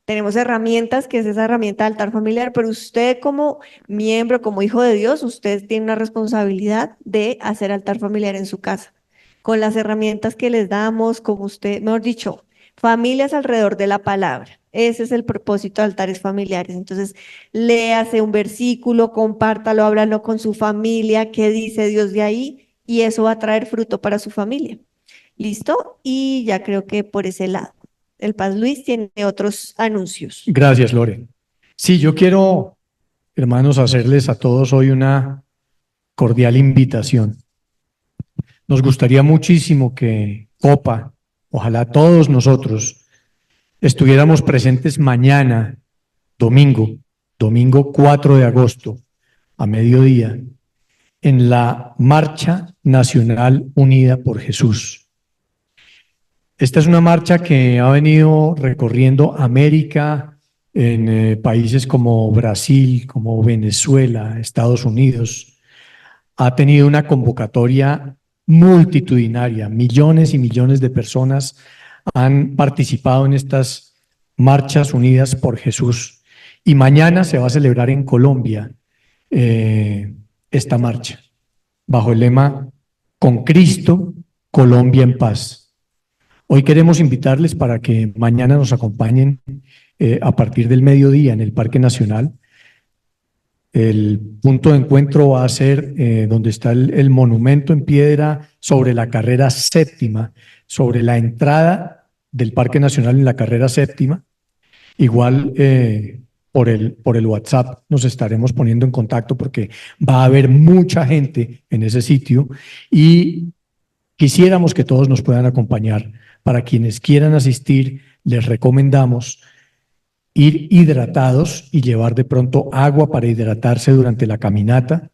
tenemos herramientas, que es esa herramienta de altar familiar, pero usted como miembro, como hijo de Dios, usted tiene una responsabilidad de hacer altar familiar en su casa, con las herramientas que les damos, como usted, mejor dicho, familias alrededor de la palabra. Ese es el propósito de altares familiares. Entonces, léase un versículo, compártalo, háblalo con su familia, qué dice Dios de ahí, y eso va a traer fruto para su familia. ¿Listo? Y ya creo que por ese lado. El Paz Luis tiene otros anuncios. Gracias, Lore. Sí, yo quiero, hermanos, hacerles a todos hoy una cordial invitación. Nos gustaría muchísimo que Copa, ojalá todos nosotros, estuviéramos presentes mañana, domingo 4 de agosto, a mediodía, en la Marcha Nacional Unida por Jesús. Esta es una marcha que ha venido recorriendo América en países como Brasil, como Venezuela, Estados Unidos. Ha tenido una convocatoria multitudinaria, millones y millones de personas han participado en estas marchas unidas por Jesús. Y mañana se va a celebrar en Colombia esta marcha, bajo el lema Con Cristo, Colombia en paz. Hoy queremos invitarles para que mañana nos acompañen a partir del mediodía en el Parque Nacional. El punto de encuentro va a ser donde está el monumento en piedra sobre la carrera séptima, sobre la entrada del Parque Nacional en la carrera séptima. Igual por el WhatsApp nos estaremos poniendo en contacto porque va a haber mucha gente en ese sitio y quisiéramos que todos nos puedan acompañar. Para quienes quieran asistir, les recomendamos ir hidratados y llevar de pronto agua para hidratarse durante la caminata,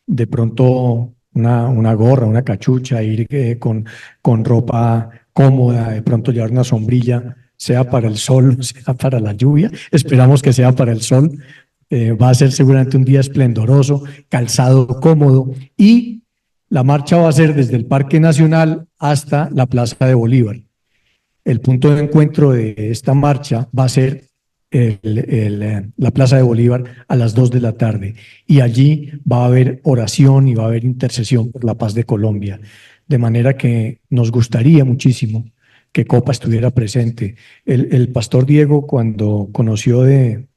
de pronto una gorra, una cachucha, ir con ropa cómoda, de pronto llevar una sombrilla, sea para el sol, sea para la lluvia. Esperamos que sea para el sol. Va a ser seguramente un día esplendoroso, calzado cómodo, y la marcha va a ser desde el Parque Nacional hasta la Plaza de Bolívar. El punto de encuentro de esta marcha va a ser la Plaza de Bolívar a las 2 de la tarde y allí va a haber oración y va a haber intercesión por la paz de Colombia. De manera que nos gustaría muchísimo que Copa estuviera presente. El pastor Diego, cuando conoció de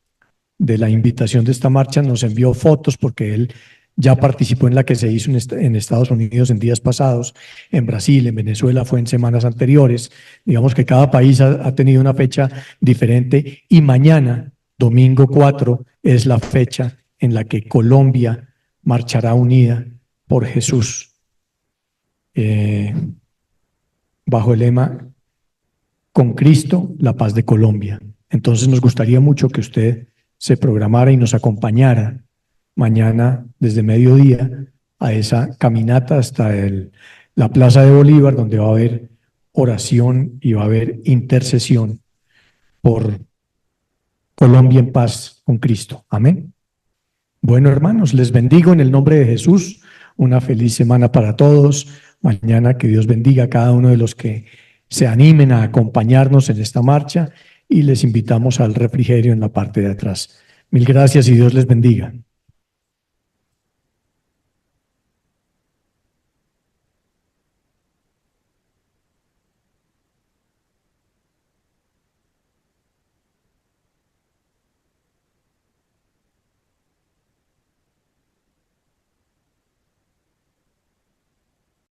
la invitación de esta marcha, nos envió fotos porque él ya participó en la que se hizo en Estados Unidos en días pasados, en Brasil, en Venezuela fue en semanas anteriores. Digamos que cada país ha tenido una fecha diferente y mañana, domingo 4, es la fecha en la que Colombia marchará unida por Jesús, bajo el lema Con Cristo, la paz de Colombia. Entonces nos gustaría mucho que usted se programara y nos acompañara mañana desde mediodía a esa caminata hasta la Plaza de Bolívar, donde va a haber oración y va a haber intercesión por Colombia en paz con Cristo. Amén. Bueno, hermanos, les bendigo en el nombre de Jesús. Una feliz semana para todos. Mañana que Dios bendiga a cada uno de los que se animen a acompañarnos en esta marcha y les invitamos al refrigerio en la parte de atrás. Mil gracias y Dios les bendiga.